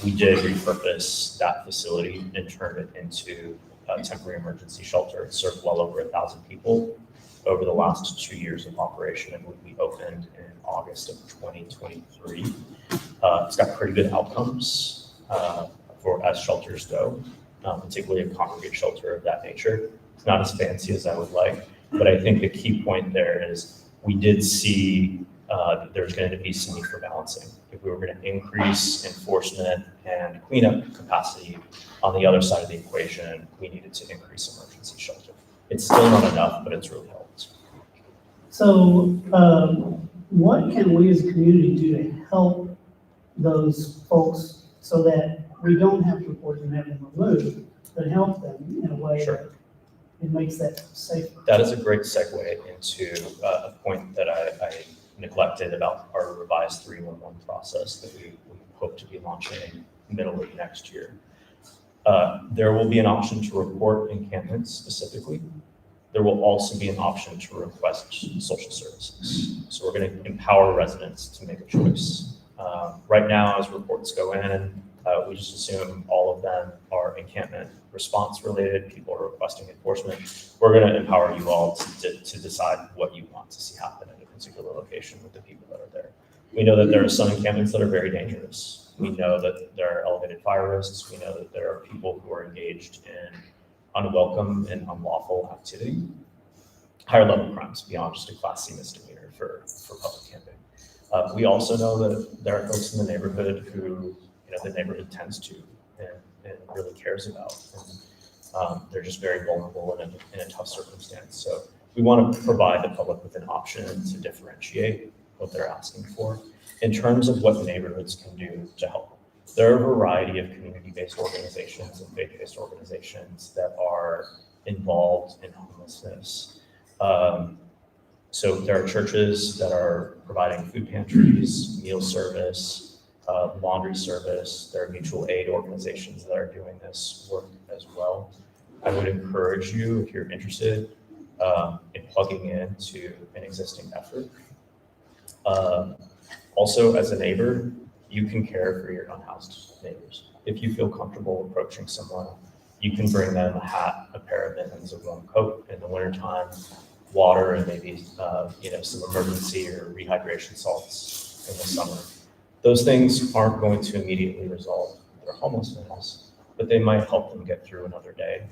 We did repurpose that facility and turn it into a temporary emergency shelter. It served well over 1,000 people over the last 2 years of operation, and we opened in August of 2023. It's got pretty good outcomes for as shelters go, particularly a congregate shelter of that nature. It's not as fancy as I would like, but I think the key point there is we did see that there's going to be some need for balancing. If we were going to increase enforcement and cleanup capacity on the other side of the equation, we needed to increase emergency shelter. It's still not enough, but it's really helped. So what can we as a community do to help those folks so that we don't have to report them having them removed, but help them in a way that it makes that safer? That is a great segue into a point that I neglected about our revised 311 process that we hope to be launching middle of next year. There will be an option to report encampments specifically. There will also be an option to request social services. So we're going to empower residents to make a choice. Right now, as reports go in, we just assume all of them are encampment response related. People are requesting enforcement. We're going to empower you all to decide what you want to see happen at a particular location with the people that are there. We know that there are some encampments that are very dangerous. We know that there are elevated fire risks. We know that there are people who are engaged in unwelcome and unlawful activity, higher level crimes beyond just a Class C misdemeanor for public camping. We also know that there are folks in the neighborhood who the neighborhood tends to and really cares about. And they're just very vulnerable in a tough circumstance. So we want to provide the public with an option to differentiate what they're asking for. In terms of what neighborhoods can do to help, there are a variety of community-based organizations and faith-based organizations that are involved in homelessness. So there are churches that are providing food pantries, meal service, laundry service. There are mutual aid organizations that are doing this work as well. I would encourage you, if you're interested, in plugging into an existing effort. Also, as a neighbor, you can care for your unhoused neighbors. If you feel comfortable approaching someone, you can bring them a hat, a pair of mittens, a warm coat in the wintertime, water, and maybe some emergency or rehydration salts in the summer. Those things aren't going to immediately resolve their homelessness, but they might help them get through another day.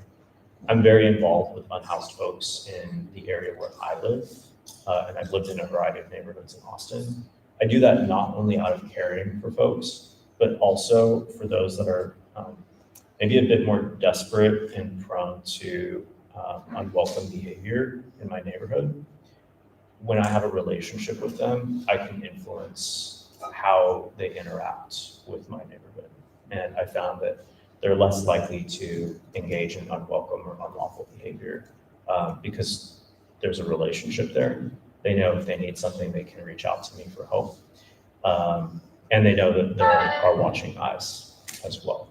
I'm very involved with unhoused folks in the area where I live, and I've lived in a variety of neighborhoods in Austin. I do that not only out of caring for folks, but also for those that are maybe a bit more desperate and prone to unwelcome behavior in my neighborhood. When I have a relationship with them, I can influence how they interact with my neighborhood. And I found that they're less likely to engage in unwelcome or unlawful behavior because there's a relationship there. They know if they need something, they can reach out to me for help. And they know that there are watching eyes as well.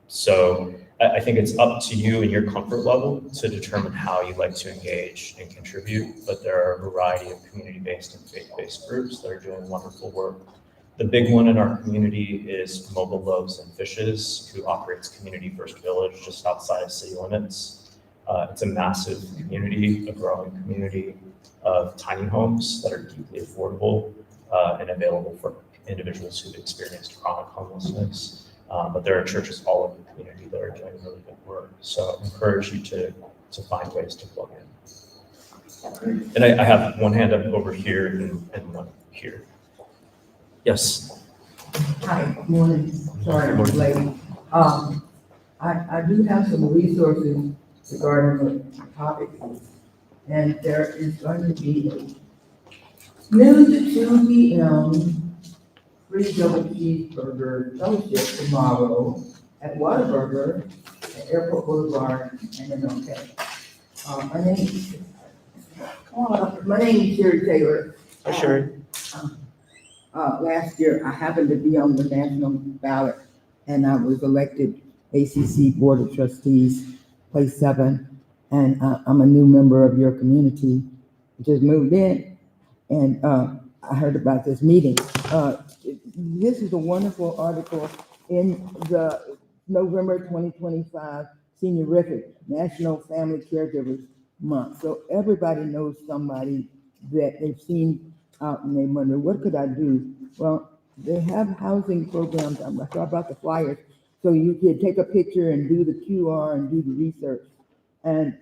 So I think it's up to you and your comfort level to determine how you'd like to engage and contribute, but there are a variety of community-based and faith-based groups that are doing wonderful work. The big one in our community is Mobile Loaves and Fishes, who operates Community First Village just outside of city limits. It's a massive community, a growing community of tiny homes that are deeply affordable and available for individuals who've experienced chronic homelessness. But there are churches all over the community that are doing really good work. So I encourage you to find ways to plug in. And I have one hand up over here and one here. Yes. Hi, good morning. Sorry, I'm late. I do have some resources regarding the topic. And there is going to be a noon to 2 p.m. free double cheeseburger fellowship tomorrow at Whataburger at Airport Boulevard and MLK. My name is Sherry Taylor. Hi, Sherry. Last year, I happened to be on the national ballot, and I was elected ACC Board of Trustees, place 7, and I'm a new member of your community. Just moved in, and I heard about this meeting. This is a wonderful article in the November 2025 Seniorific National Family Caregivers Month. So everybody knows somebody that they've seen out and they wonder, what could I do? Well, they have housing programs. I saw about the flyers. So you could take a picture and do the QR and do the research. And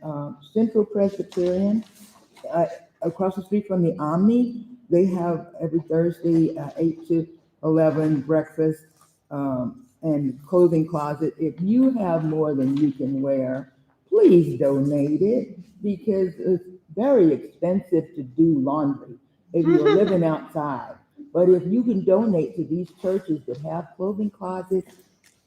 Central Presbyterian, across the street from the Omni, they have every Thursday, 8 to 11 breakfast and clothing closet. If you have more than you can wear, please donate it, because it's very expensive to do laundry if you're living outside. But if you can donate to these churches that have clothing closets,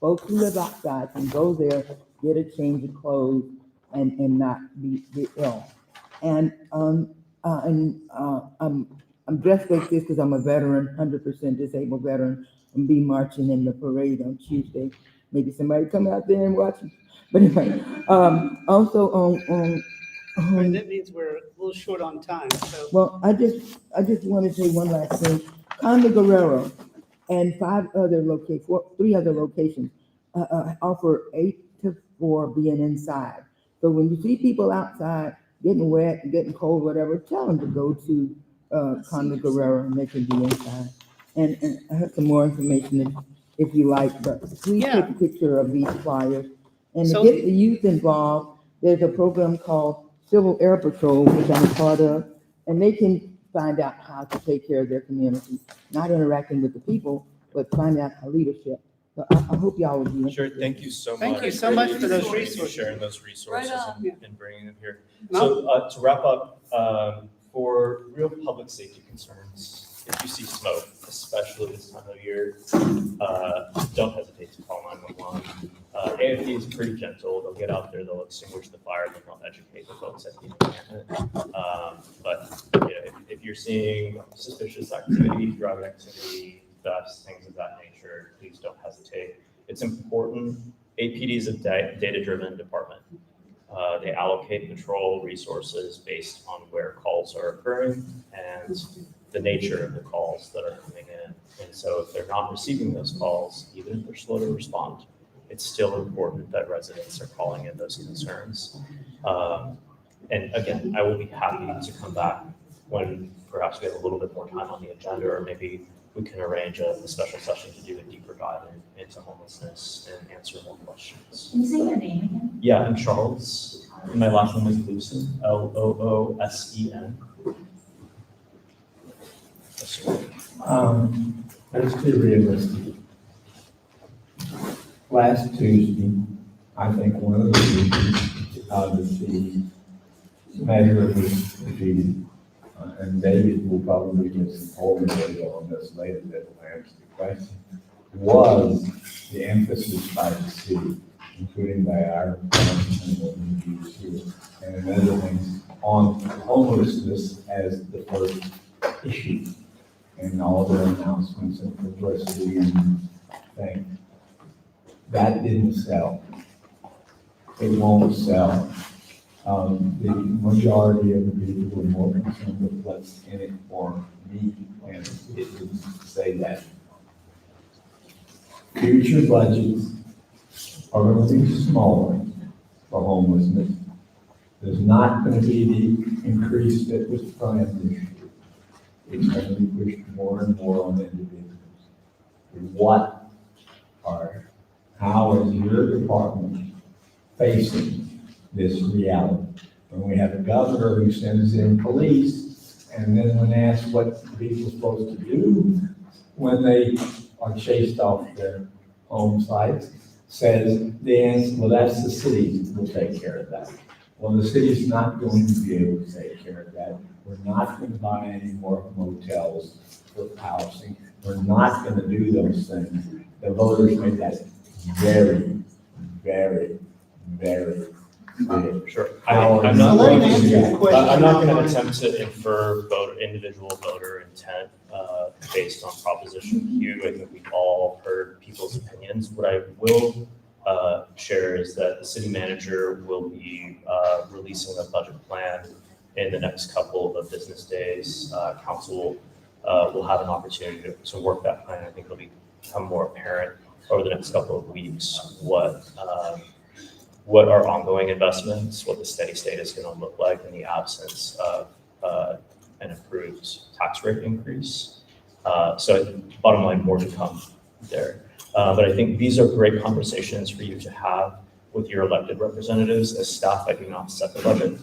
folks who live outside can go there, get a change of clothes, and not be ill. And I'm dressed like this because I'm a veteran, 100% disabled veteran, and be marching in the parade on Tuesday. Maybe somebody come out there and watch me. But anyway, also on Right, that means we're a little short on time, so. well, I just want to say one last thing. Conde Guerrero and 3 other locations offer 8 to 4 being inside. So when you see people outside getting wet and getting cold, whatever, tell them to go to Conde Guerrero and they can be inside. And I have some more information if you like, but please take a picture of these flyers. And to get the youth involved, there's a program called Civil Air Patrol, which I'm part of, and they can find out how to take care of their community, not interacting with the people, but find out how leadership. So I hope y'all will be interested. Sure, thank you so much. Thank you so much for those resources. Sharing those resources Right on. and bringing them here. So to wrap up, for real public safety concerns, if you see smoke, especially this time of year, don't hesitate to call 911. AFD is pretty gentle. They'll get out there, they'll extinguish the fire, then they'll educate the folks at the encampment. But if you're seeing suspicious activity, drug activity, thefts, things of that nature, please don't hesitate. It's important. APD is a data-driven department. They allocate patrol resources based on where calls are occurring and the nature of the calls that are coming in. And so if they're not receiving those calls, even if they're slow to respond, it's still important that residents are calling in those concerns. And again, I will be happy to come back when perhaps we have a little bit more time on the agenda, or maybe we can arrange a special session to do a deeper dive into homelessness and answer more questions. Can you say your name again? Yeah, I'm Charles. And my last name is Loosen, Loosen. Let's be realistic. Last Tuesday, I think one of the reasons the mayor was defeated, and David will probably get some more video on this later that will answer the question, was the emphasis by the city, including by our and what we use here, and another thing on homelessness as the first issue, and all their announcements and publicity and things. That didn't sell. it won't sell. The majority of the people are more concerned with what's in it for me, and it didn't say that. Future budgets are going to be smaller for homelessness. There's not going to be the increase that was planned this year. It's going to be pushed more and more on individuals. How is your department facing this reality? When we have a governor who sends in police, and then when asked what people are supposed to do when they are chased off their home sites, says the answer, well, that's the city will take care of that. Well, the city's not going to be able to take care of that. We're not going to buy any more motels for housing. We're not going to do those things. The voters made that very, very, very clear. Sure. How I'm are not you going going to do that? I'm not going to attempt to infer individual voter intent based on Proposition Q. I think we've all heard people's opinions. What I will share is that the city manager will be releasing a budget plan in the next couple of business days. Council will have an opportunity to work that plan. I think it'll become more apparent over the next couple of weeks what our ongoing investments, what the steady state is going to look like in the absence of an approved tax rate increase. So bottom line, more to come there. But I think these are great conversations for you to have with your elected representatives. As staff, I do not set the budget.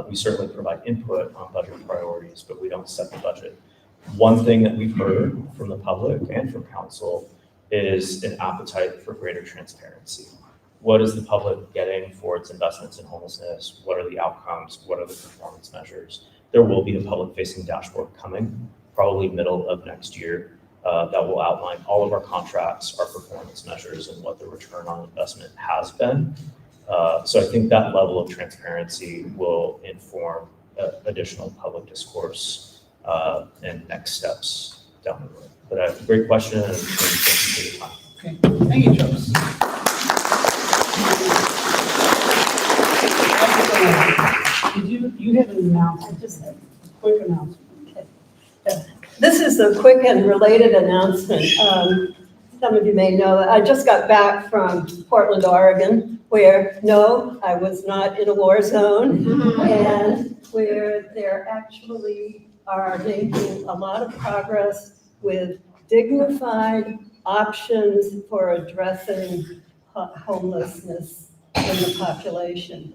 We certainly provide input on budget priorities, but we don't set the budget. One thing that we've heard from the public and from council is an appetite for greater transparency. What is the public getting for its investments in homelessness? What are the outcomes? What are the performance measures? There will be a public-facing dashboard coming, probably middle of next year, that will outline all of our contracts, our performance measures, and what the return on investment has been. So I think that level of transparency will inform additional public discourse and next steps down the road. But great question, and thank you for your time. Okay, thank you, Charles. You have an announcement, just a quick announcement. This is a quick and related announcement. Some of you may know that I just got back from Portland, Oregon, where, no, I was not in a war zone, and where there actually are making a lot of progress with dignified options for addressing homelessness in the population.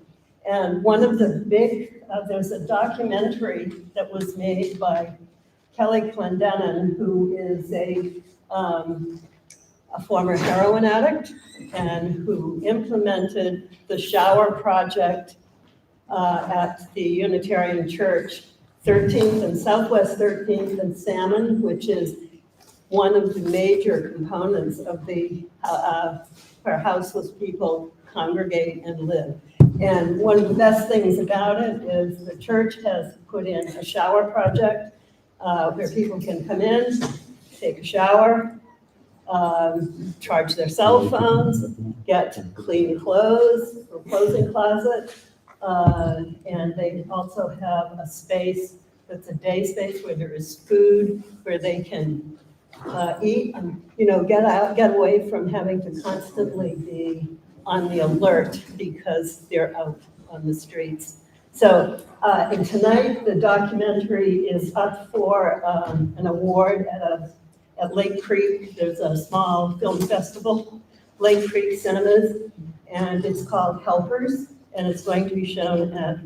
And one of the big, there's a documentary that was made by Kelly Clendenin, who is a former heroin addict and who implemented the shower project at the Unitarian Church, 13th and Southwest 13th and Salmon, which is one of the major components of the where houseless people congregate and live. And one of the best things about it is the church has put in a shower project where people can come in, take a shower, charge their cell phones, get clean clothes, a clothing closet, and they also have a space that's a day space where there is food, where they can eat and, get away from having to constantly be on the alert because they're out on the streets. So, and tonight, the documentary is up for an award at Lake Creek. There's a small film festival, Lake Creek Cinemas, and it's called Helpers, and it's going to be shown at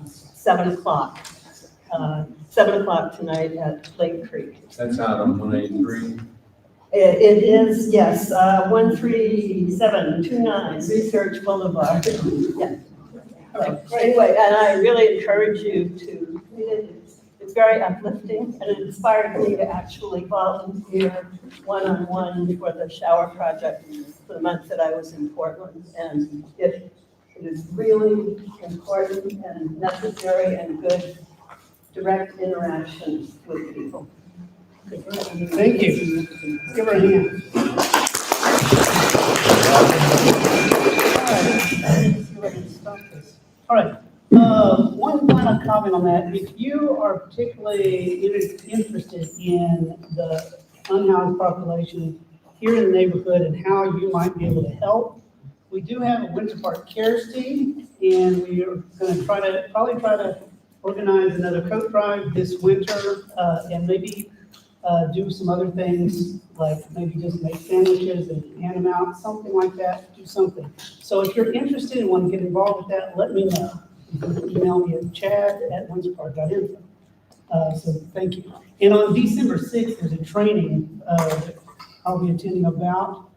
7 o'clock. 7 o'clock tonight at Lake Creek. That's out on 183. It is, yes, 13729 Research Boulevard. Yeah. Anyway, and I really encourage you to read it. It's very uplifting, and it inspired me to actually volunteer one-on-one for the shower project for the month that I was in Portland. And it is really important and necessary and good direct interaction with people. Thank you. Give her a hand. All right. See what can stop this. All right, one final comment on that. If you are particularly interested in the unhoused population here in the neighborhood and how you might be able to help, we do have a Windsor Park Cares team, and we are going to probably try to organize another coat drive this winter, and maybe do some other things, like maybe just make sandwiches and hand them out, something like that, do something. So if you're interested and want to get involved with that, let me know. You can email me at chad@windsorpark.info. So thank you. And on December 6th, there's a training that I'll be attending about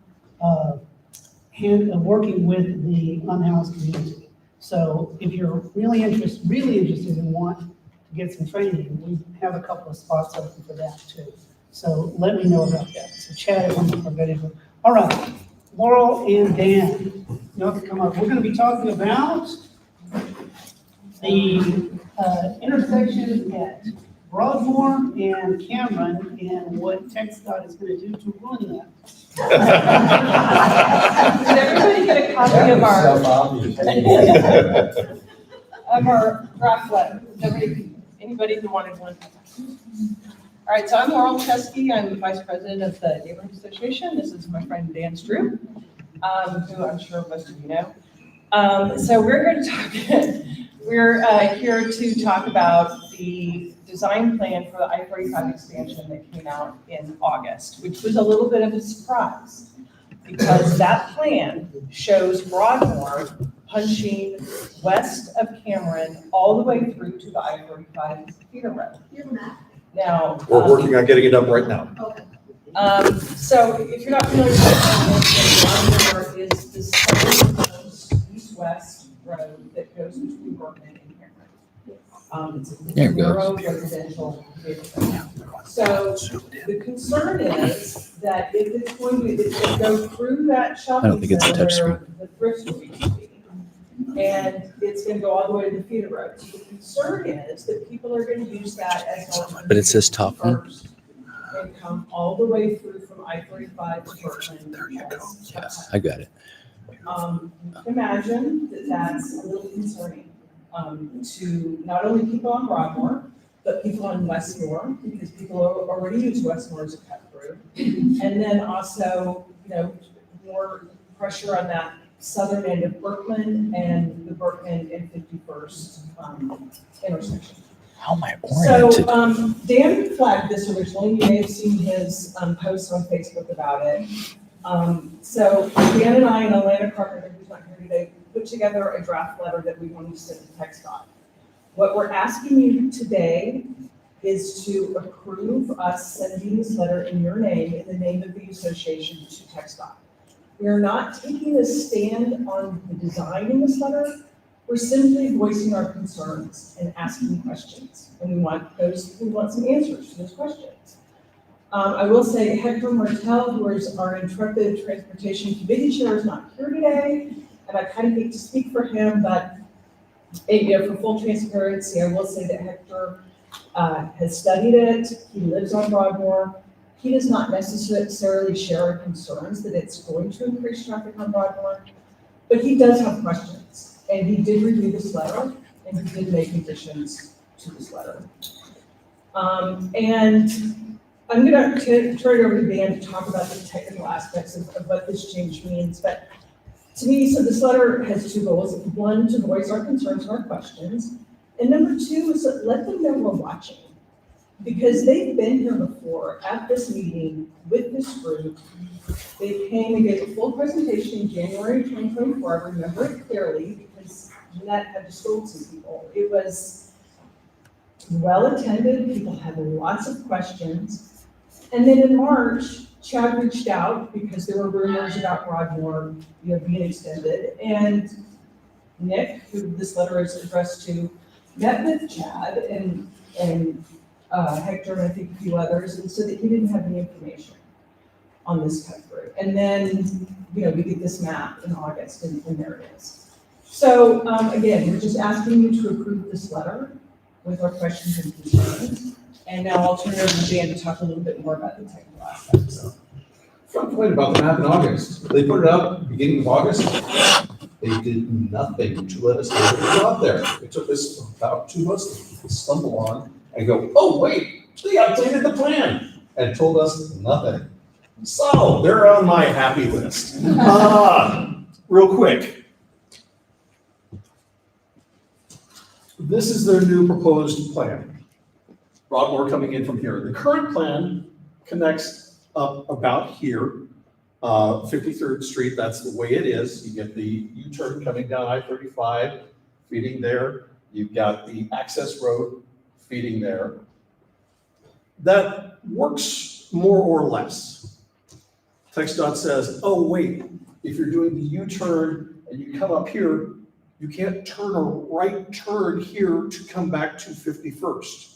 working with the unhoused community. So if you're really interested and want to get some training, we have a couple of spots open for that too. So let me know about that. So Chad@windsorpark.info. All right, Laurel and Dan, y'all can come up. We're going to be talking about the intersection at Broadmoor and Cameron and what TxDOT is going to do to ruin that. Did everybody get a copy of our draft letter? Anybody who wanted one? All right, so I'm Laurel Chesky. I'm the Vice President of the Neighborhood Association. This is my friend Dan Strew, who I'm sure most of you know. So we're here to talk. We're here to talk about the design plan for the I-45 expansion that came out in August, which was a little bit of a surprise because that plan shows Broadmoor punching west of Cameron all the way through to the I-45 feeder road. Now, We're working on getting it up right now. so if you're not familiar with Broadmoor is the southern east-west road that goes between Burton and Cameron. It's a narrow residential neighborhood. So the concern is that if it's going to go through that shopping center where the thrift store used to be, and it's going to go all the way to the feeder road. So the concern is that people are going to use that as an But it says top one. first and come all the way through from I-45 to Brooklyn. There you go. Yeah, I got it. You can imagine that that's a little concerning to not only people on Broadmoor, but people on Westmoor, because people already use Westmoor as a cut through. And then also, more pressure on that southern end of Brooklyn and the Brooklyn and 51st intersection. How am I oriented? So Dan flagged this originally. You may have seen his post on Facebook about it. So Dan and I and Alana Carpenter, who's not here today, put together a draft letter that we wanted to send to TxDOT. What we're asking you today is to approve us sending this letter in your name, in the name of the association, to TxDOT. We are not taking a stand on the design in this letter. We're simply voicing our concerns and asking questions. And we want some answers to those questions. I will say Hector Martel, who is our intrepid transportation committee chair, is not here today. And I kind of hate to speak for him, but for full transparency, I will say that Hector has studied it. He lives on Broadmoor. He does not necessarily share our concerns that it's going to increase traffic on Broadmoor, but he does have questions. And he did review this letter, and he did make additions to this letter. And I'm going to turn it over to Dan to talk about the technical aspects of what this change means. But to me, so this letter has two goals. One, to voice our concerns and our questions. And number two is to let them know we're watching. Because they've been here before at this meeting with this group. They came and gave a full presentation in January 2024. I remember it clearly because Jeanette had just told some people. It was well attended. People had lots of questions. And then in March, Chad reached out because there were rumors about Broadmoor, being extended. And Nick, who this letter is addressed to, met with Chad and Hector and I think a few others, and said that he didn't have any information on this cut through. And then, we get this map in August, and there it is. So again, we're just asking you to approve this letter with our questions and concerns. And now I'll turn it over to Dan to talk a little bit more about the technical aspects. Fluctuated about the map in August. They put it up beginning of August. They did nothing to let us know that we got there. It took us about 2 months to stumble on and go, oh, wait, they updated the plan and told us nothing. So they're on my happy list. Real quick. This is their new proposed plan. Broadmoor coming in from here. The current plan connects up about here, 53rd Street, that's the way it is. You get the U-turn coming down I-35, feeding there. You've got the access road feeding there. That works more or less. TxDOT says, oh wait, if you're doing the U-turn and you come up here, you can't turn a right turn here to come back to 51st.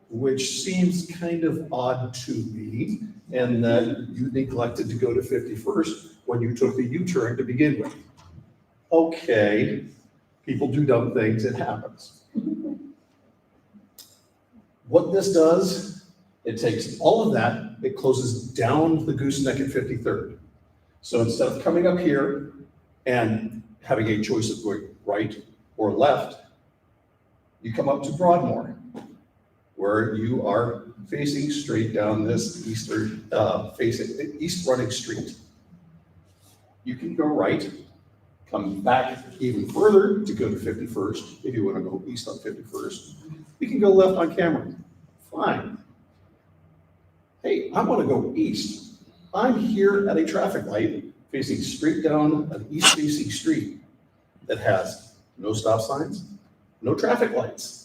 Which seems kind of odd to me, and that you neglected to go to 51st when you took the U-turn to begin with. Okay, people do dumb things, it happens. What this does, it takes all of that, it closes down the gooseneck at 53rd. So instead of coming up here and having a choice of going right or left, you come up to Broadmoor, where you are facing straight down this east running street. You can go right, come back even further to go to 51st, if you want to go east on 51st. You can go left on Cameron, fine. Hey, I want to go east. I'm here at a traffic light facing straight down an east-facing street that has no stop signs, no traffic lights.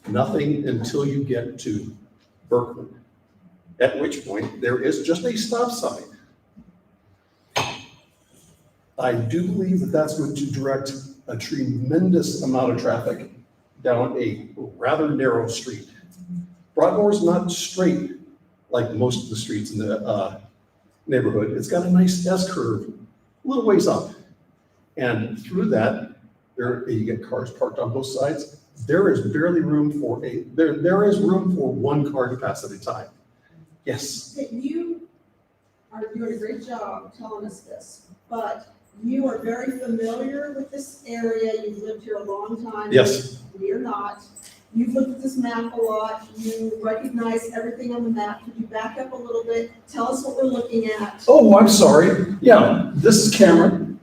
Nothing until you get to Berkeley, at which point there is just a stop sign. I do believe that that's going to direct a tremendous amount of traffic down a rather narrow street. Broadmoor is not straight like most of the streets in the neighborhood. It's got a nice S-curve, a little ways up. And through that, you get cars parked on both sides. There is barely room for there is room for one car to pass at a time. Yes. You are doing a great job telling us this, but you are very familiar with this area. You've lived here a long time. Yes. We are not. You've looked at this map a lot. You recognize everything on the map. Could you back up a little bit? Tell us what we're looking at. Oh, I'm sorry. Yeah, this is Cameron.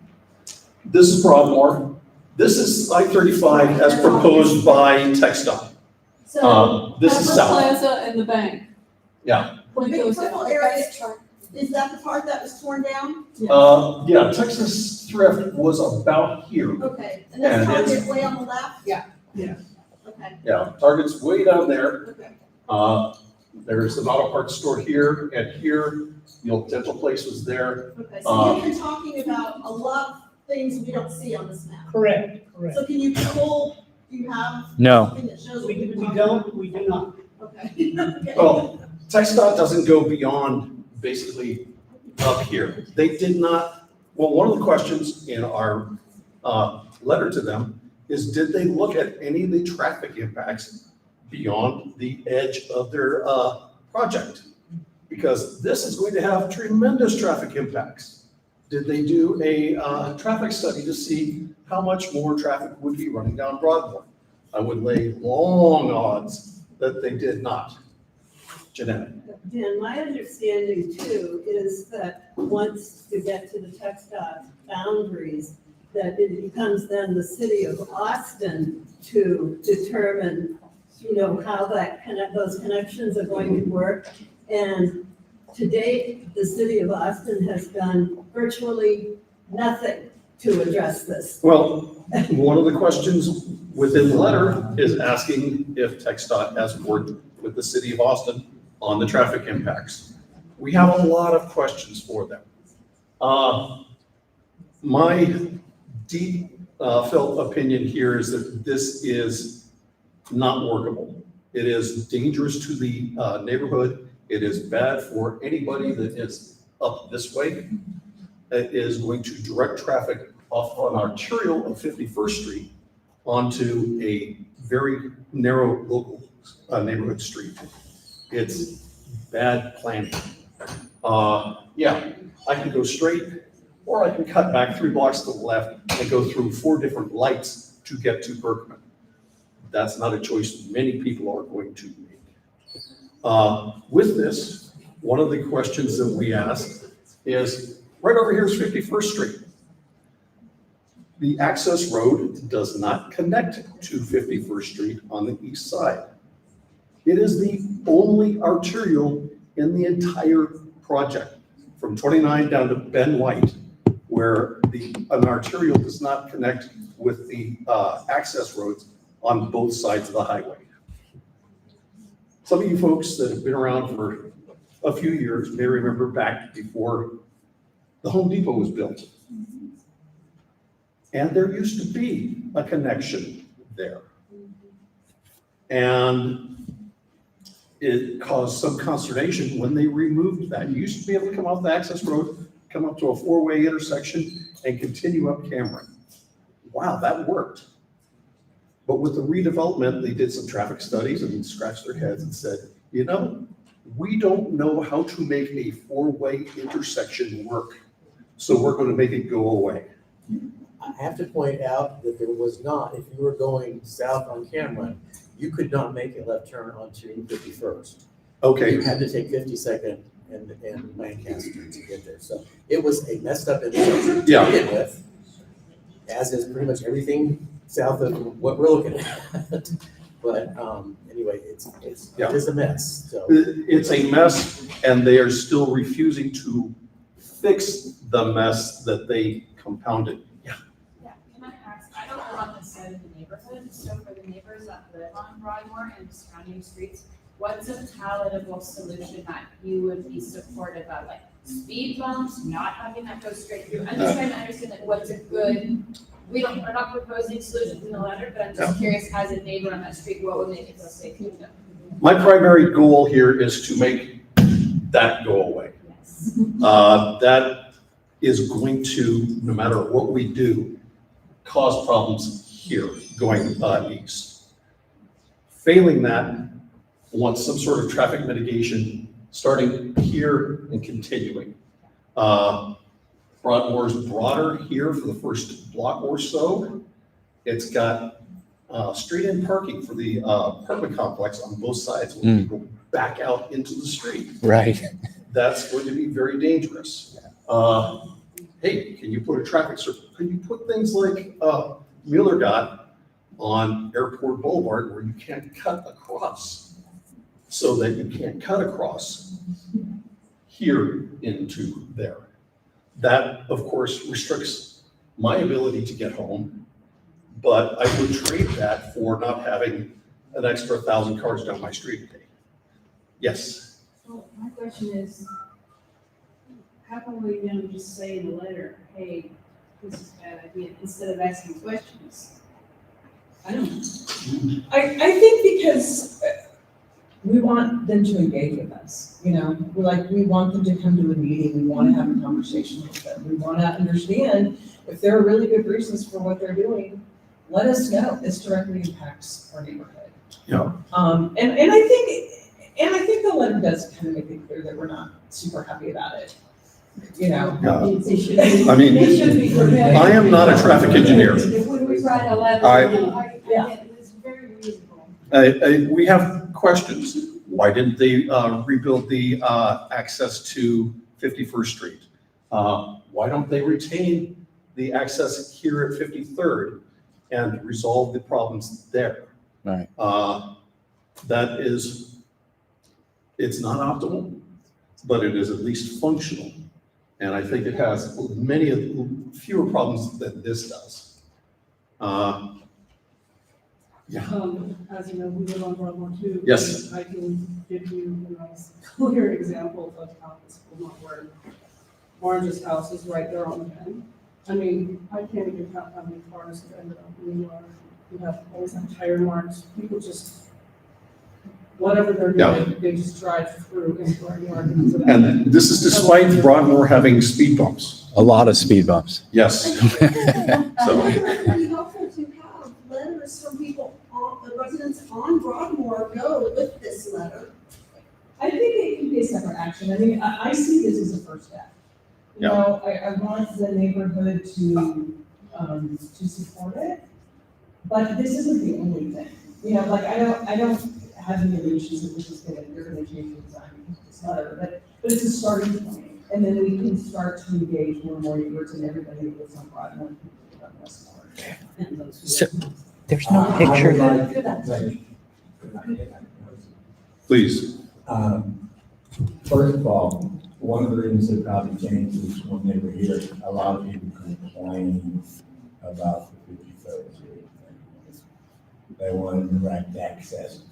This is Broadmoor. This is I-35 as proposed by TxDOT. So this is south. Plaza and the bank. Yeah. The big purple area, is that the part that was torn down? Yeah, Texas Thrift was about here. Okay, and that's And Target way on the left? Yeah. Yeah. Okay. Yeah, Target's way down there. Okay. There's an auto parts store here and here. The old dental place was there. Okay, so you've been talking about a lot of things we don't see on this map. Correct, correct. So can you pull, do you have No. something that shows what We you've been talking don't, we do not. about? Okay. Okay. Well, TxDOT doesn't go beyond basically up here. They did not, well, one of the questions in our letter to them is, did they look at any of the traffic impacts beyond the edge of their project? Because this is going to have tremendous traffic impacts. Did they do a traffic study to see how much more traffic would be running down Broadmoor? I would lay long odds that they did not. Jeanette? Dan, my understanding too is that once you get to the TxDOT boundaries, that it becomes then the city of Austin to determine, how those connections are going to work. And to date, the city of Austin has done virtually nothing to address this. Well, one of the questions within the letter is asking if TxDOT has worked with the city of Austin on the traffic impacts. We have a lot of questions for them. My deep felt opinion here is that this is not workable. It is dangerous to the neighborhood. It is bad for anybody that is up this way. It is going to direct traffic off on arterial of 51st Street onto a very narrow local neighborhood street. It's bad planning. Yeah, I can go straight or I can cut back 3 blocks to the left and go through 4 different lights to get to Berkman. That's not a choice many people are going to make. With this, one of the questions that we asked is, right over here is 51st Street. The access road does not connect to 51st Street on the east side. It is the only arterial in the entire project, from 29 down to Ben White, where an arterial does not connect with the access roads on both sides of the highway. Some of you folks that have been around for a few years may remember back before the Home Depot was built. And there used to be a connection there. And it caused some consternation when they removed that. You used to be able to come off the access road, come up to a 4-way intersection and continue up Cameron. Wow, that worked. But with the redevelopment, they did some traffic studies and scratched their heads and said, you know, we don't know how to make a 4-way intersection work. So we're going to make it go away. I have to point out that there was not, if you were going south on Cameron, you could not make a left turn onto 51st. Okay. You had to take 52nd and Lancaster to get there. So it was a messed up intersection to begin with, as is pretty much everything south of what we're looking at. But anyway, it is a mess. So It's a mess, and they are still refusing to fix the mess that they compounded. Yeah, can I ask, I don't live on this side of the neighborhood, so for the neighbors that live on Broadmoor and surrounding streets, what's a palatable solution that you would be supportive of, like speed bumps, not having that go straight through? I'm just trying to understand like what's a good, we're not proposing solutions in the letter, but I'm just curious, as a neighbor on that street, what would make it so safe to them? My primary goal here is to make that go away. That is going to, no matter what we do, cause problems here going east. Failing that, I want some sort of traffic mitigation starting here and continuing. Broadmoor is broader here for the first block or so. It's got street-in parking for the apartment complex on both sides when people back out into the street. Right. That's going to be very dangerous. Hey, can you put a traffic circle? Can you put things like Mueller got on Airport Boulevard where you can't cut across, so that you can't cut across here into there? That, of course, restricts my ability to get home, but I would trade that for not having an extra 1,000 cars down my street a day. Yes? Well, my question is, how come we don't just say in the letter, hey, this is a bad idea, instead of asking questions? I don't know. I think because we want them to engage with us, you know, we want them to come to a meeting, we want to have a conversation with them, we want to understand if there are really good reasons for what they're doing, let us know. This directly impacts our neighborhood. Yeah. And I think the letter does kind of make it clear that we're not super happy about it, you know. Yeah. I mean, I am not a traffic engineer. When we write a letter, it's very reasonable. We have questions. Why didn't they rebuild the access to 51st Street? Why don't they retain the access here at 53rd and resolve the problems there? Right. That is, it's not optimal, but it is at least functional. And I think it has fewer problems than this does. Yeah. As you know, we live on Broadmoor too. Yes. I can give you a nice clear example of how this will not work. Orange's house is right there on the bend. I mean, I can't even count how many cars have ended up in the yard. You have all these tire marks. People just, whatever they're doing, they just drive through into our yard. And this is despite Broadmoor having speed bumps. A lot of speed bumps. Yes. So. Pretty helpful to have letters from people, the residents on Broadmoor go with this letter. I think it can be a separate action. I mean, I see this as a first step. You know, I want the neighborhood to support it, but this isn't the only thing. You know, like, I don't have any illusions that this is you're gonna change the design because it's not, but it's a starting point. And then we can start to engage more and more neighbors and everybody who lives on Broadmoor, people who live on Westmore. And those who So, live- there's no picture. Please. First of all, one of the reasons they probably changed is when they were here, a lot of people complained about the 53rd Street. They wanted direct access to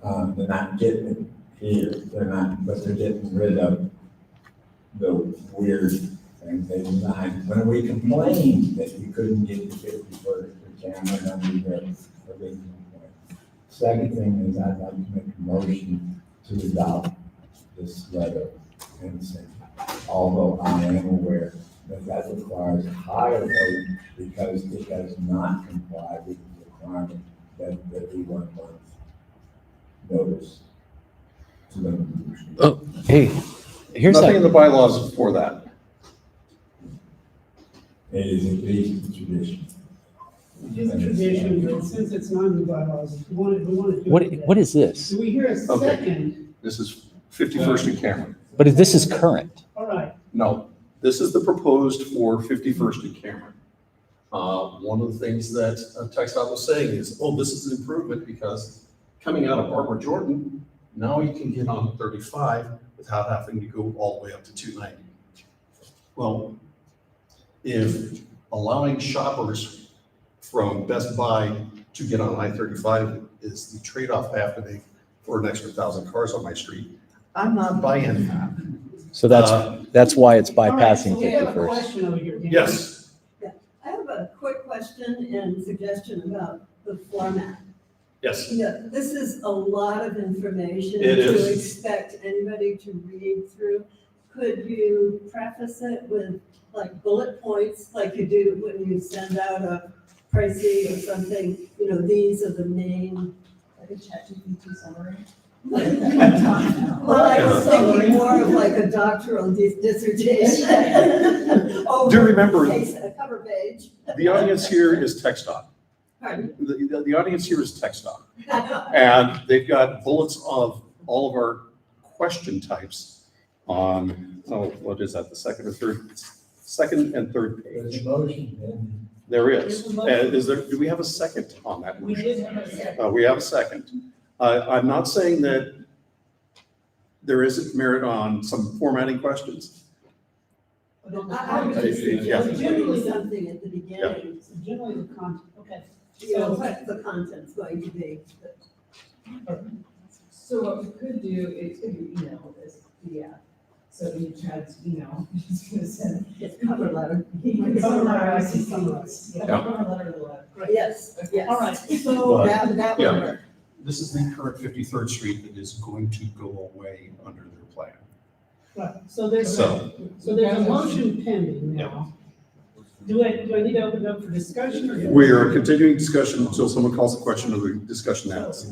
53rd. They're not getting it here, but they're getting rid of the weird things they designed. When we complained that you couldn't get to 51st, the camera under there, a big complaint. Second thing is I'd like to make a motion to adopt this letter and send. Although I am aware that requires a higher vote because it does not comply with the requirement that we want notice to them. Oh, hey, here's Nothing in the bylaws for that. It is a basic tradition. It's a tradition, but since it's not in the bylaws, we want to do it. What is this? Do we hear a second? This is 51st and Cameron. But this is current. All right. No, this is the proposed for 51st and Cameron. One of the things that TxDOT was saying is, oh, this is an improvement because coming out of Broadmoor Jordan, now you can get on 35 without having to go all the way up to 290. Well, if allowing shoppers from Best Buy to get on I-35 is the trade-off I have to make for an extra 1,000 cars on my street, I'm not buying that. So that's why it's bypassing We have a 51st. question over here. Dan. Yes. I have a quick question and suggestion about the format. Yes. Yeah, this is a lot of information It to is. expect anybody to read through. Could you preface it with like bullet points, like you do when you send out a pricey or something? You know, these are the main. Like a ChatGPT summary. Well, I was thinking more of like a doctoral dissertation. Do remember- A cover page. The audience here is TxDOT. Pardon? The audience here is TxDOT. And they've got bullets of all of our question types on, oh, what is that, the second and third There's page? a motion, then. There is. Do we have a second on that We motion? did have a second. We have a second. I'm not saying that there isn't merit on some formatting questions. I would Yeah. suggest generally something at the beginning. So generally the content, okay. You know, what the content's going to be. So what we could do is could you email this PDF. So in Chad's email, he's gonna send. It's cover letter. Cover letter, I see summarize. Yeah, Yeah. cover letter to the letter. Yes, yes. All right, so But, That would yeah. work. This is the current 53rd Street that is going to go away under their plan. right, so there's So- a motion pending now. Do I need to open it up for discussion or? We are continuing discussion until someone calls a question or the discussion ends.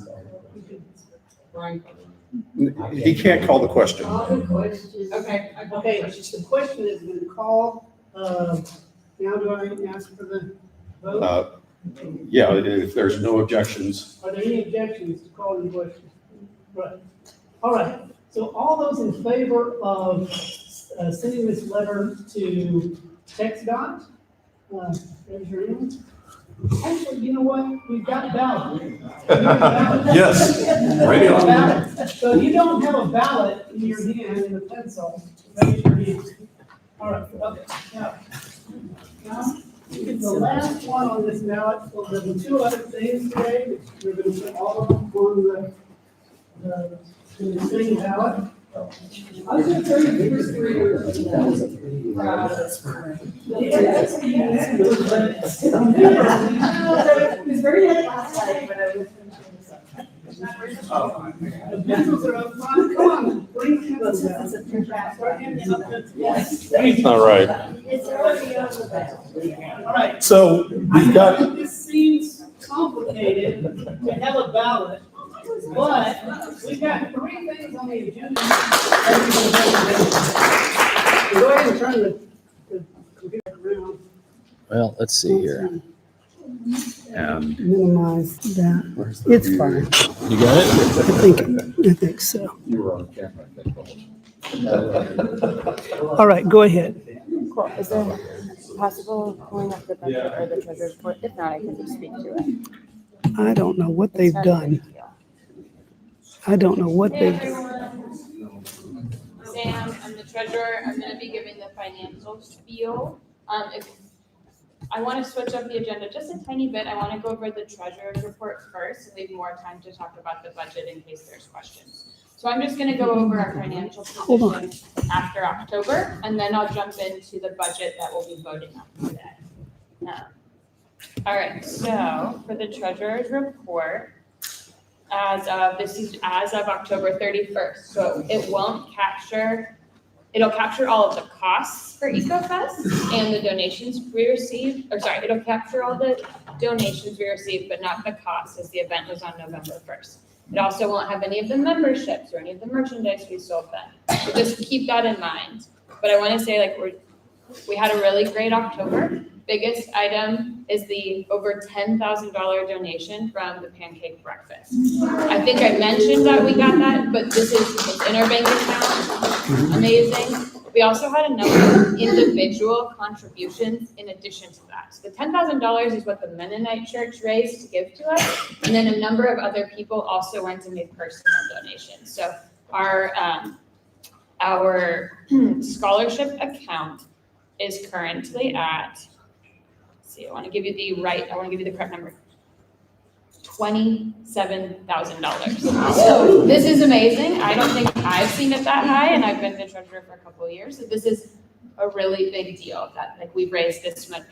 Right. He can't call the question. Okay. Okay, the question has been called. Now do I ask for the vote? Yeah, if there's no objections. Are there any objections to calling the question? Right. All right. So all those in favor of sending this letter to TxDOT, raise your hand. Actually, you know what? We've got ballot. Yes. Right on. Ballot. So if you don't have a ballot in your hand and a pencil, raise your hand. All right. Okay. Now, the last one on this ballot, well, there were two other things today. We're going to put all of them on the same ballot. I was gonna tell you, it was 3 years ago. It was very late last night, but I was. The pencils are up front. Come on, bring pencils out. Start handing out pencils. Yes. All right. It's already on the ballot. All right. So we've got, This seems complicated to have a ballot, but we've got three things on the agenda. Go ahead and turn the computer around. Well, let's see here. And Minimize that. It's fine. you got it? I think so. You were on camera, I think. All right, go ahead. Cool. Is there possible pulling up the budget or the treasurer's report? If not, I can just speak to it. I don't know what they've done. I don't know what Hey they've done. everyone, Sam, I'm the treasurer. I'm gonna be giving the financial spiel. If I want to switch up the agenda just a tiny bit. I want to go over the treasurer's report first and leave more time to talk about the budget in case there's questions. So I'm just gonna go over our financial position after October, and then I'll jump into the budget that we'll be voting on today. All right, so for the treasurer's report, this is as of October 31st, so it'll capture all of the costs for EcoFest and the donations we received, it'll capture all the donations we received, but not the costs, as the event was on November 1st. It also won't have any of the memberships or any of the merchandise we sold then. So just keep that in mind. But I want to say, we had a really great October. Biggest item is the over $10,000 donation from the pancake breakfast. I think I mentioned that we got that, but it's in our bank account. Amazing. We also had a number of individual contributions in addition to that. So the $10,000 is what the Mennonite Church raised to give to us, and then a number of other people also went and made personal donations. So our scholarship account is currently at, I want to give you the correct number. $27,000. So this is amazing. I don't think I've seen it that high, and I've been the treasurer for a couple of years. So this is a really big deal that we've raised this much.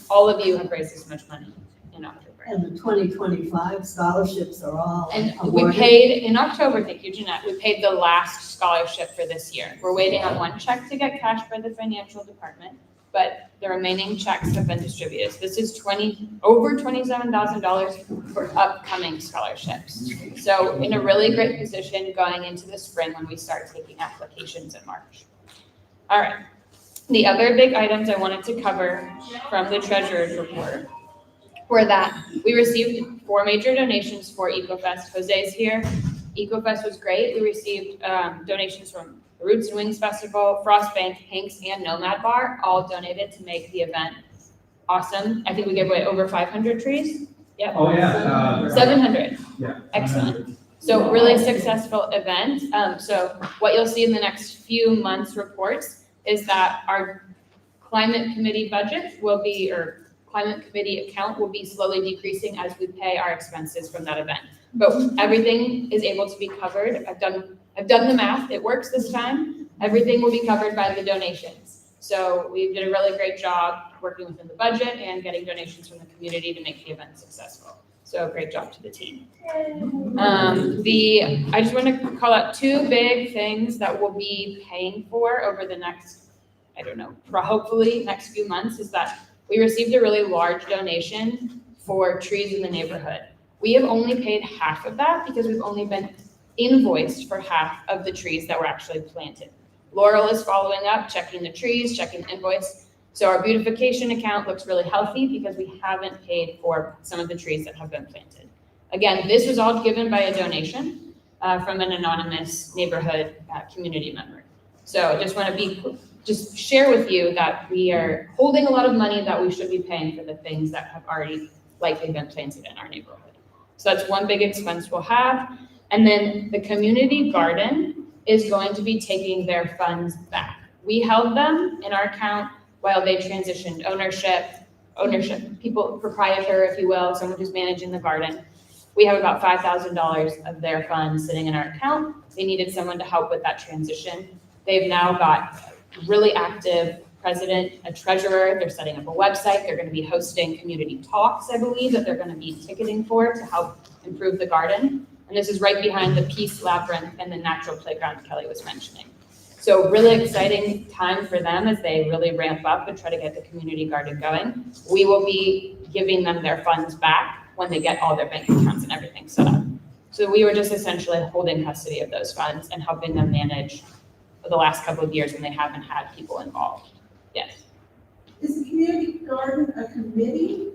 All of you have raised this much money in October. And the 2025 scholarships are all And awarded. we paid in October. Thank you, Jeanette. We paid the last scholarship for this year. We're waiting on one check to get cashed by the financial department, but the remaining checks have been distributed. So this is over $27,000 for upcoming scholarships. So in a really great position going into the spring when we start taking applications in March. All right. The other big items I wanted to cover from the treasurer's report were that we received 4 major donations for EcoFest. Jose's here. EcoFest was great. We received donations from the Roots and Wings Festival, Frost Bank, Hanks, and Nomad Bar, all donated to make the event awesome. I think we gave away over 500 trees. Yep. Oh, yeah. 700. Yeah. Excellent. So really successful event. So what you'll see in the next few months' reports is that our climate committee budget will be, or climate committee account will be slowly decreasing as we pay our expenses from that event. But everything is able to be covered. I've done the math. It works this time. Everything will be covered by the donations. So we did a really great job working within the budget and getting donations from the community to make the event successful. So great job to the team. I just want to call out 2 big things that we'll be paying for over the next, hopefully next few months, is that we received a really large donation for trees in the neighborhood. We have only paid half of that because we've only been invoiced for half of the trees that were actually planted. Laurel is following up, checking the trees, checking the invoice. So our beautification account looks really healthy because we haven't paid for some of the trees that have been planted. Again, this was all given by a donation from an anonymous neighborhood community member. So I just want to share with you that we are holding a lot of money that we should be paying for the things that have already likely been planted in our neighborhood. So that's one big expense we'll have. And then the community garden is going to be taking their funds back. We held them in our account while they transitioned ownership, proprietor, if you will, someone who's managing the garden. We have about $5,000 of their funds sitting in our account. They needed someone to help with that transition. They've now got a really active president, a treasurer. They're setting up a website. They're going to be hosting community talks, I believe, that they're going to be ticketing for to help improve the garden. And this is right behind the Peace Labyrinth and the natural playground Kelly was mentioning. So really exciting time for them as they really ramp up and try to get the community garden going. We will be giving them their funds back when they get all their bank accounts and everything set up. So we were just essentially holding custody of those funds and helping them manage for the last couple of years when they haven't had people involved. Yes. Is the community garden a committee?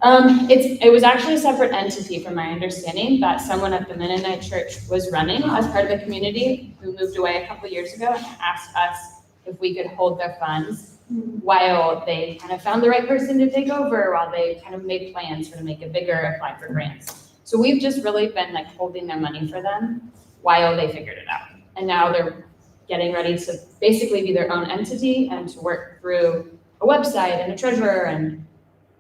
It was actually a separate entity from my understanding that someone at the Mennonite church was running as part of the community who moved away a couple years ago and asked us if we could hold their funds while they kind of found the right person to take over, while they kind of made plans for to make it bigger, apply for grants. So we've just really been like holding their money for them while they figured it out. And now they're getting ready to basically be their own entity and to work through a website and a treasurer and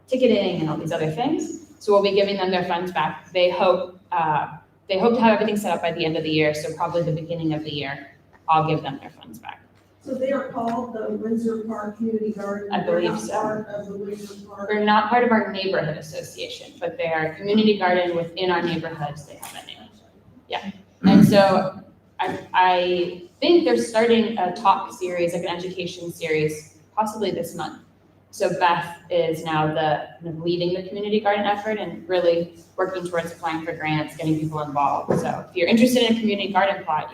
ticketing and all these other things. So we'll be giving them their funds back. They hope to have everything set up by the end of the year. So probably the beginning of the year, I'll give them their funds back. So they are called the Windsor Park Community Garden? I believe They're so. not part of the Windsor Park? They're not part of our neighborhood association, but they are a community garden within our neighborhoods. They have a name. Yeah. And so I think they're starting a talk series, like an education series, possibly this month. So Beth is now leading the community garden effort and really working towards applying for grants, getting people involved. So if you're interested in a community garden plot,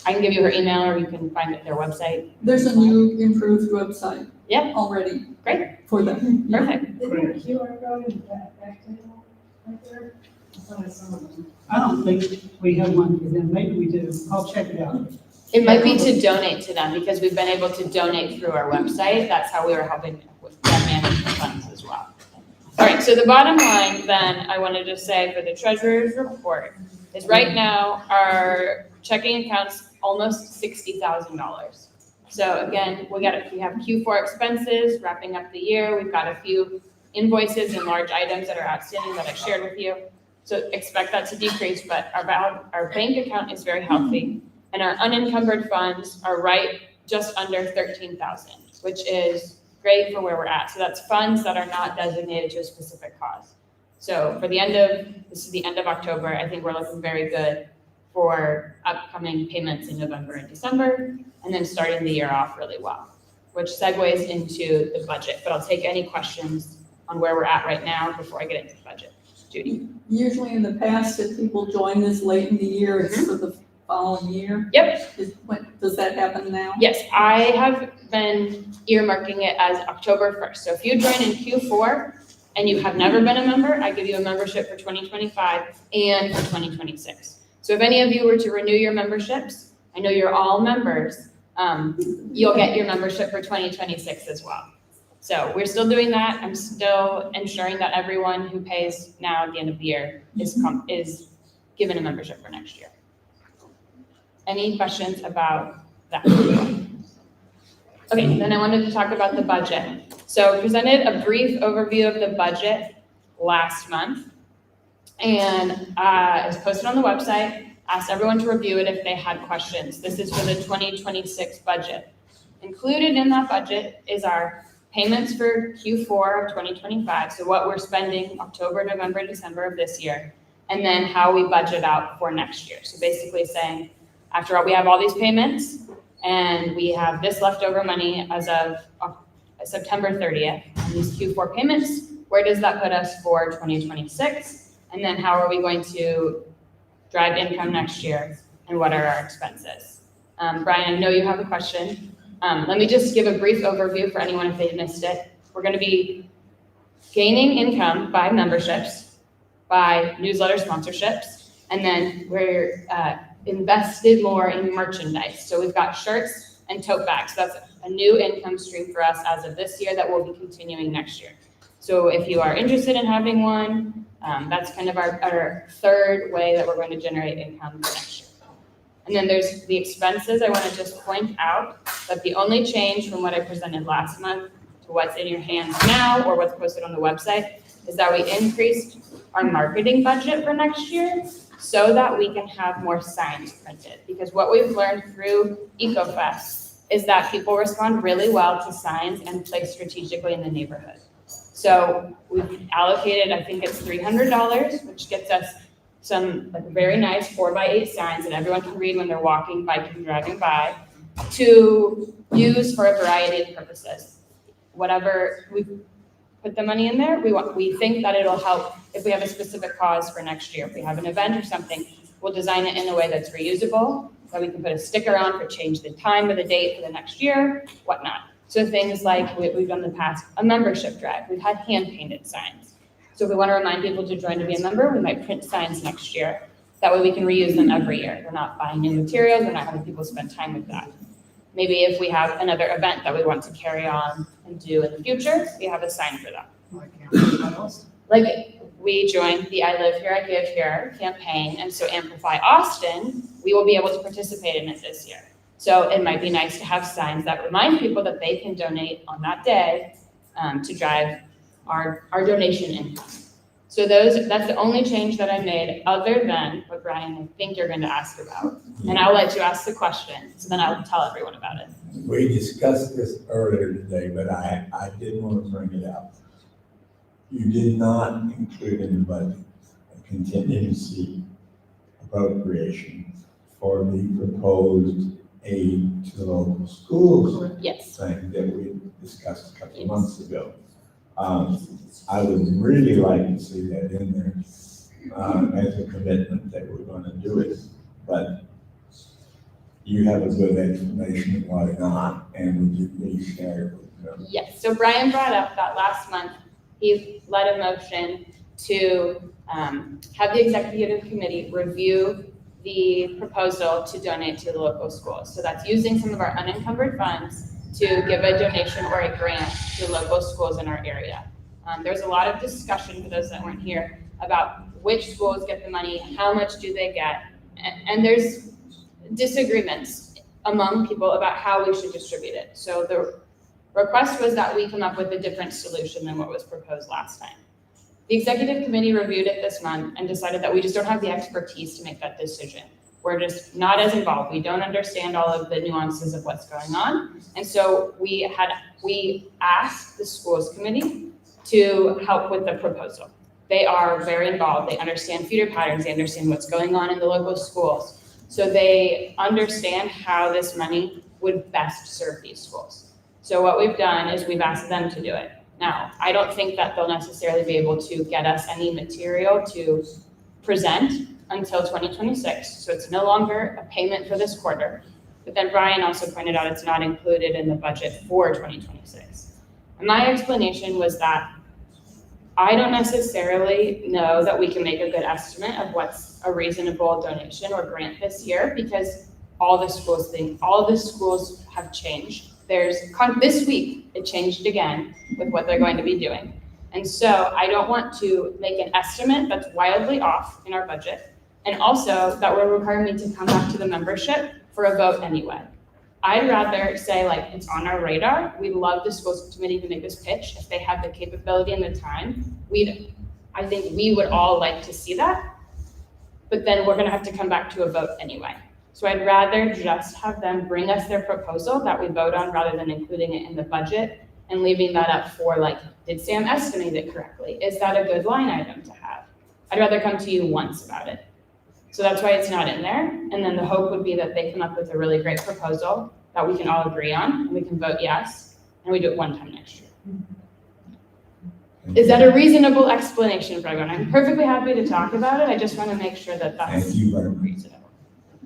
I can give you her email or you can find their website. There's a new improved website. Yep. Already. Great. For them. Perfect. Is there a QR code in the back table right there? I thought I saw one. I don't think we have one for them. Maybe we do. I'll check it out. It might be to donate to them because we've been able to donate through our website. That's how we were helping with them manage the funds as well. All right, so the bottom line then I wanted to say for the treasurer's report is right now our checking account's almost $60,000. So again, we have Q4 expenses wrapping up the year. We've got a few invoices and large items that are outstanding that I shared with you. So expect that to decrease, but our bank account is very healthy. And our unencumbered funds are right just under 13,000, which is great for where we're at. So that's funds that are not designated to a specific cause. So for this is the end of October, I think we're looking very good for upcoming payments in November and December, and then starting the year off really well, which segues into the budget. But I'll take any questions on where we're at right now before I get into the budget. Judy? Usually in the past, if people join this late in the year, it's for the following year? Yep. Does that happen now? Yes, I have been earmarking it as October 1st. So if you join in Q4 and you have never been a member, I give you a membership for 2025 and for 2026. So if any of you were to renew your memberships, I know you're all members, you'll get your membership for 2026 as well. So we're still doing that. I'm still ensuring that everyone who pays now at the end of the year is given a membership for next year. Any questions about that? Okay, then I wanted to talk about the budget. So I presented a brief overview of the budget last month, and it's posted on the website. Asked everyone to review it if they had questions. This is for the 2026 budget. Included in that budget is our payments for Q4 of 2025, so what we're spending October, November, December of this year, and then how we budget out for next year. So basically saying, after all, we have all these payments, and we have this leftover money as of September 30th, and these Q4 payments, where does that put us for 2026? And then how are we going to drive income next year, and what are our expenses? Brian, I know you have a question. Let me just give a brief overview for anyone if they missed it. We're going to be gaining income by memberships, by newsletter sponsorships, and then we're invested more in merchandise. So we've got shirts and tote bags. That's a new income stream for us as of this year that will be continuing next year. So if you are interested in having one, that's kind of our third way that we're going to generate income for next year. And then there's the expenses. I want to just point out that the only change from what I presented last month to what's in your hands now or what's posted on the website is that we increased our marketing budget for next year so that we can have more signs printed. Because what we've learned through EcoFest is that people respond really well to signs and place strategically in the neighborhood. So we've allocated, I think it's $300, which gets us some very nice 4x8 signs that everyone can read when they're walking, biking, driving by, to use for a variety of purposes. Whatever we put the money in there, we think that it'll help if we have a specific cause for next year. If we have an event or something, we'll design it in a way that's reusable that we can put a sticker on for change the time or the date for the next year, whatnot. So things like we've done in the past, a membership drive. We've had hand-painted signs. So if we want to remind people to join to be a member, we might print signs next year. That way we can reuse them every year. We're not buying new materials, we're not having people spend time with that. Maybe if we have another event that we want to carry on and do in the future, we have a sign for that. Like we joined the I Live Here, I Give Here campaign, and so Amplify Austin, we will be able to participate in it this year. So it might be nice to have signs that remind people that they can donate on that day to drive our donation income. So that's the only change that I made, other than what Brian, I think you're going to ask about. And I'll let you ask the question, so then I'll tell everyone about it. We discussed this earlier today, but I did want to bring it up. You did not include in the budget a contingency appropriation for the proposed aid to the local schools. Yes. Thing that we discussed a couple of months ago. I would really like to see that in there as a commitment that we're going to do it, but you have a good explanation of why not, and would you please share it with them? Yes, so Brian brought up that last month, he led a motion to have the executive committee review the proposal to donate to the local schools. So that's using some of our unencumbered funds to give a donation or a grant to local schools in our area. There's a lot of discussion, for those that weren't here, about which schools get the money, how much do they get, and there's disagreements among people about how we should distribute it. So the request was that we come up with a different solution than what was proposed last time. The executive committee reviewed it this month and decided that we just don't have the expertise to make that decision. We're just not as involved. We don't understand all of the nuances of what's going on. And so we asked the schools committee to help with the proposal. They are very involved. They understand feeder patterns. They understand what's going on in the local schools. So they understand how this money would best serve these schools. So what we've done is we've asked them to do it. Now, I don't think that they'll necessarily be able to get us any material to present until 2026. So it's no longer a payment for this quarter. But then Brian also pointed out it's not included in the budget for 2026. And my explanation was that I don't necessarily know that we can make a good estimate of what's a reasonable donation or grant this year, because all the schools have changed. This week, it changed again with what they're going to be doing. And so I don't want to make an estimate that's wildly off in our budget, and also that will require me to come back to the membership for a vote anyway. I'd rather say, like, it's on our radar. We'd love the schools committee to make this pitch. If they have the capability and the time, I think we would all like to see that. But then we're gonna have to come back to a vote anyway. So I'd rather just have them bring us their proposal that we vote on rather than including it in the budget and leaving that up for, like, did Sam estimate it correctly? Is that a good line item to have? I'd rather come to you once about it. So that's why it's not in there. And then the hope would be that they come up with a really great proposal that we can all agree on, and we can vote yes, and we do it one time next year. Is that a reasonable explanation for everyone? I'm perfectly happy to talk about it. I just want to make sure that that's reasonable.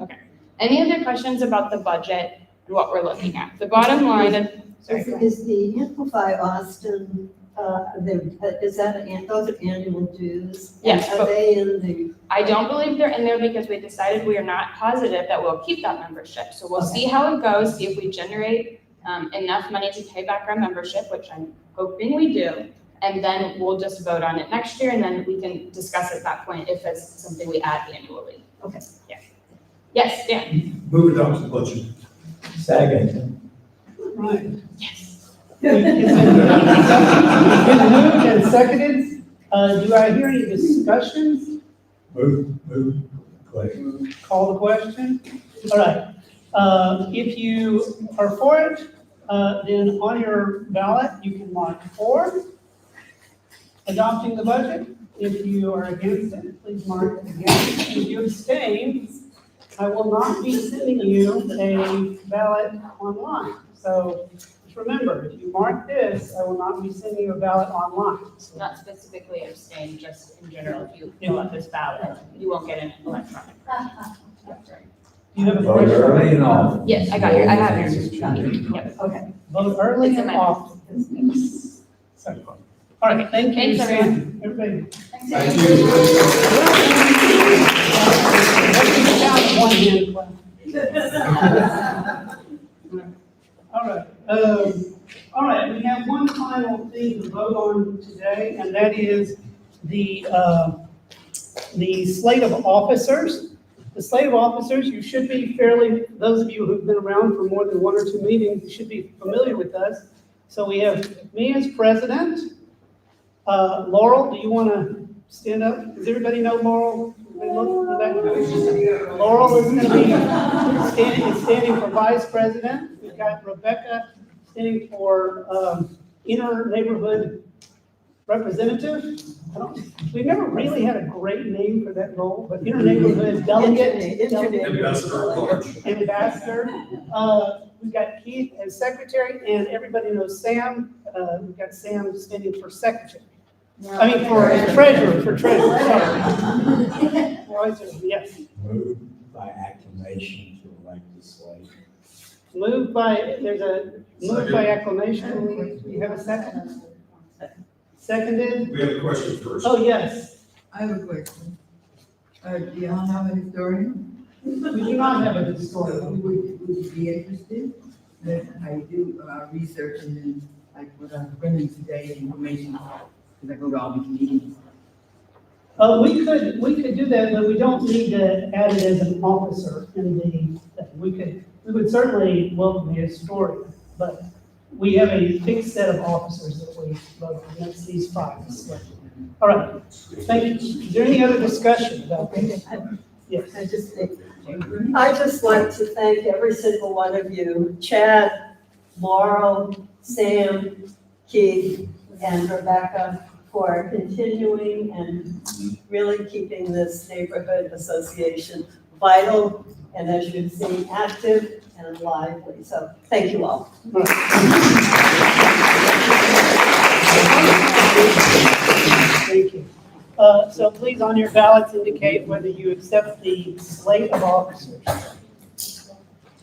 Okay. Any other questions about the budget and what we're looking at? The bottom line of, Is the Amplify Austin, those are annual dues? Yes, Are but they in the? I don't believe they're in there because we decided we are not positive that we'll keep that membership. So we'll see how it goes, see if we generate enough money to pay back our membership, which I'm hoping we do. And then we'll just vote on it next year, and then we can discuss at that point if it's something we add annually. Okay. Yeah. Yes, Dan. Move it down to the budget. Second. Right. Yes. Been moved and seconded. Do I hear any discussions? Move question. Call the question. All right. If you are for it, then on your ballot, you can mark for adopting the budget. If you are against it, please mark against. If you abstain, I will not be sending you a ballot online. So just remember, if you mark this, I will not be sending you a ballot online. So Not specifically abstain, just in general, if you fill out this ballot, you won't get an electronic. you have a Vote question? early and often. Yes, I got here, I have yours. Yep. Okay, vote early It's and in my- often. Sorry. All right, thank you. Thanks, everyone. Everybody. Thank All right, we have one final thing to vote on today, and that is the slate of officers. The slate of officers, you should be those of you who've been around for more than one or two meetings, you should be familiar with us. So we have me as president. Laurel, do you want to stand up? Does everybody know Laurel? Laurel is going to be standing for vice president. We've got Rebecca standing for inner neighborhood representative. We've never really had a great name for that role, but inner neighborhood delegate. Ambassador. We've got Keith as secretary, and everybody knows Sam. We've got Sam standing for secretary. I mean, for treasurer, sorry. Yes. Moved by acclamation to elect the slate. Moved by acclamation. You have a second? Seconded? We have a question first. Oh, yes. I have a question. Do y'all have a historian? We do not have a historian. Would you be interested? That I do research and then like what I'm bringing today information, because I go to all these meetings. We could do that, but we don't need to add it as an officer in the, we would certainly welcome the historian, but we have a fixed set of officers that we vote on. That's these five. All right, thank you. Is there any other discussion about this? Yes. I'd just like to thank every single one of you, Chad, Laurel, Sam, Keith, and Rebecca, for continuing and really keeping this neighborhood association vital and, as you've seen, active and lively. So thank you all. Thank you. So please, on your ballots, indicate whether you accept the slate of officers.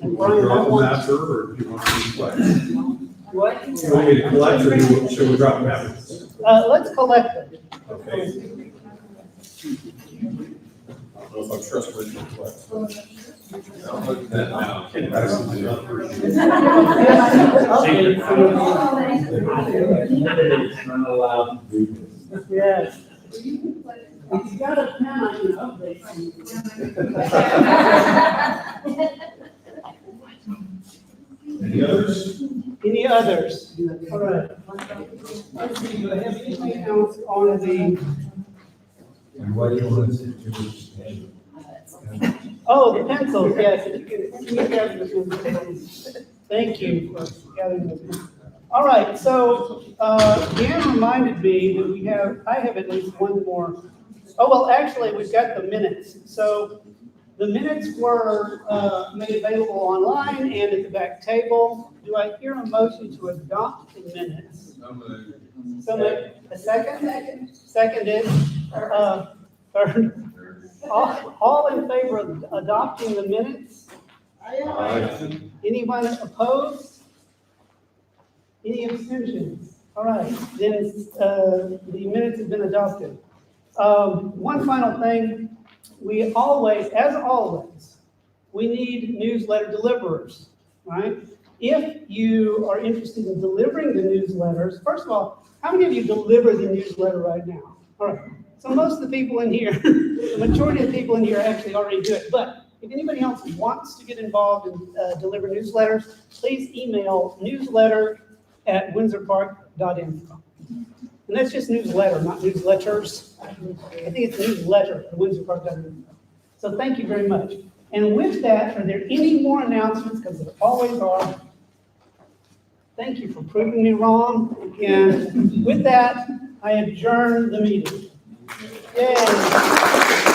And Brian, Drop I them want- after, or do you want to collect? What? Do you want me to collect, or should we drop them after? Let's collect them. Okay. I don't know if I'm trustworthy to collect. I'll look at that now. It's not allowed to do this. Yes. You got a pen on your update. Any others? Any others? All right. Let's see, do I have anything else on the, And what do you want to do? oh, the pencils, yes. If you can gather the pencils. Thank you for gathering the pencils. All right, so Dan reminded me that I have at least one more. Oh, well, actually, we've got the minutes. So the minutes were made available online and at the back table. Do I hear a motion to adopt the minutes? So moved. A second? Seconded. Third. All in favor of adopting the minutes? Anyone opposed? Any abstentions? All right, then the minutes have been adopted. One final thing, we always, as always, we need newsletter deliverers, right? If you are interested in delivering the newsletters, first of all, how many of you deliver the newsletter right now? All right, so most of the people in here, the majority of the people in here actually already do it, but if anybody else wants to get involved and deliver newsletters, please email newsletter@windsorpark.info. And that's just newsletter, not newsletters. I think it's newsletter at windsorpark.info. So thank you very much. And with that, are there any more announcements? Because there always are. Thank you for proving me wrong. And with that, I adjourn the meeting. Yay.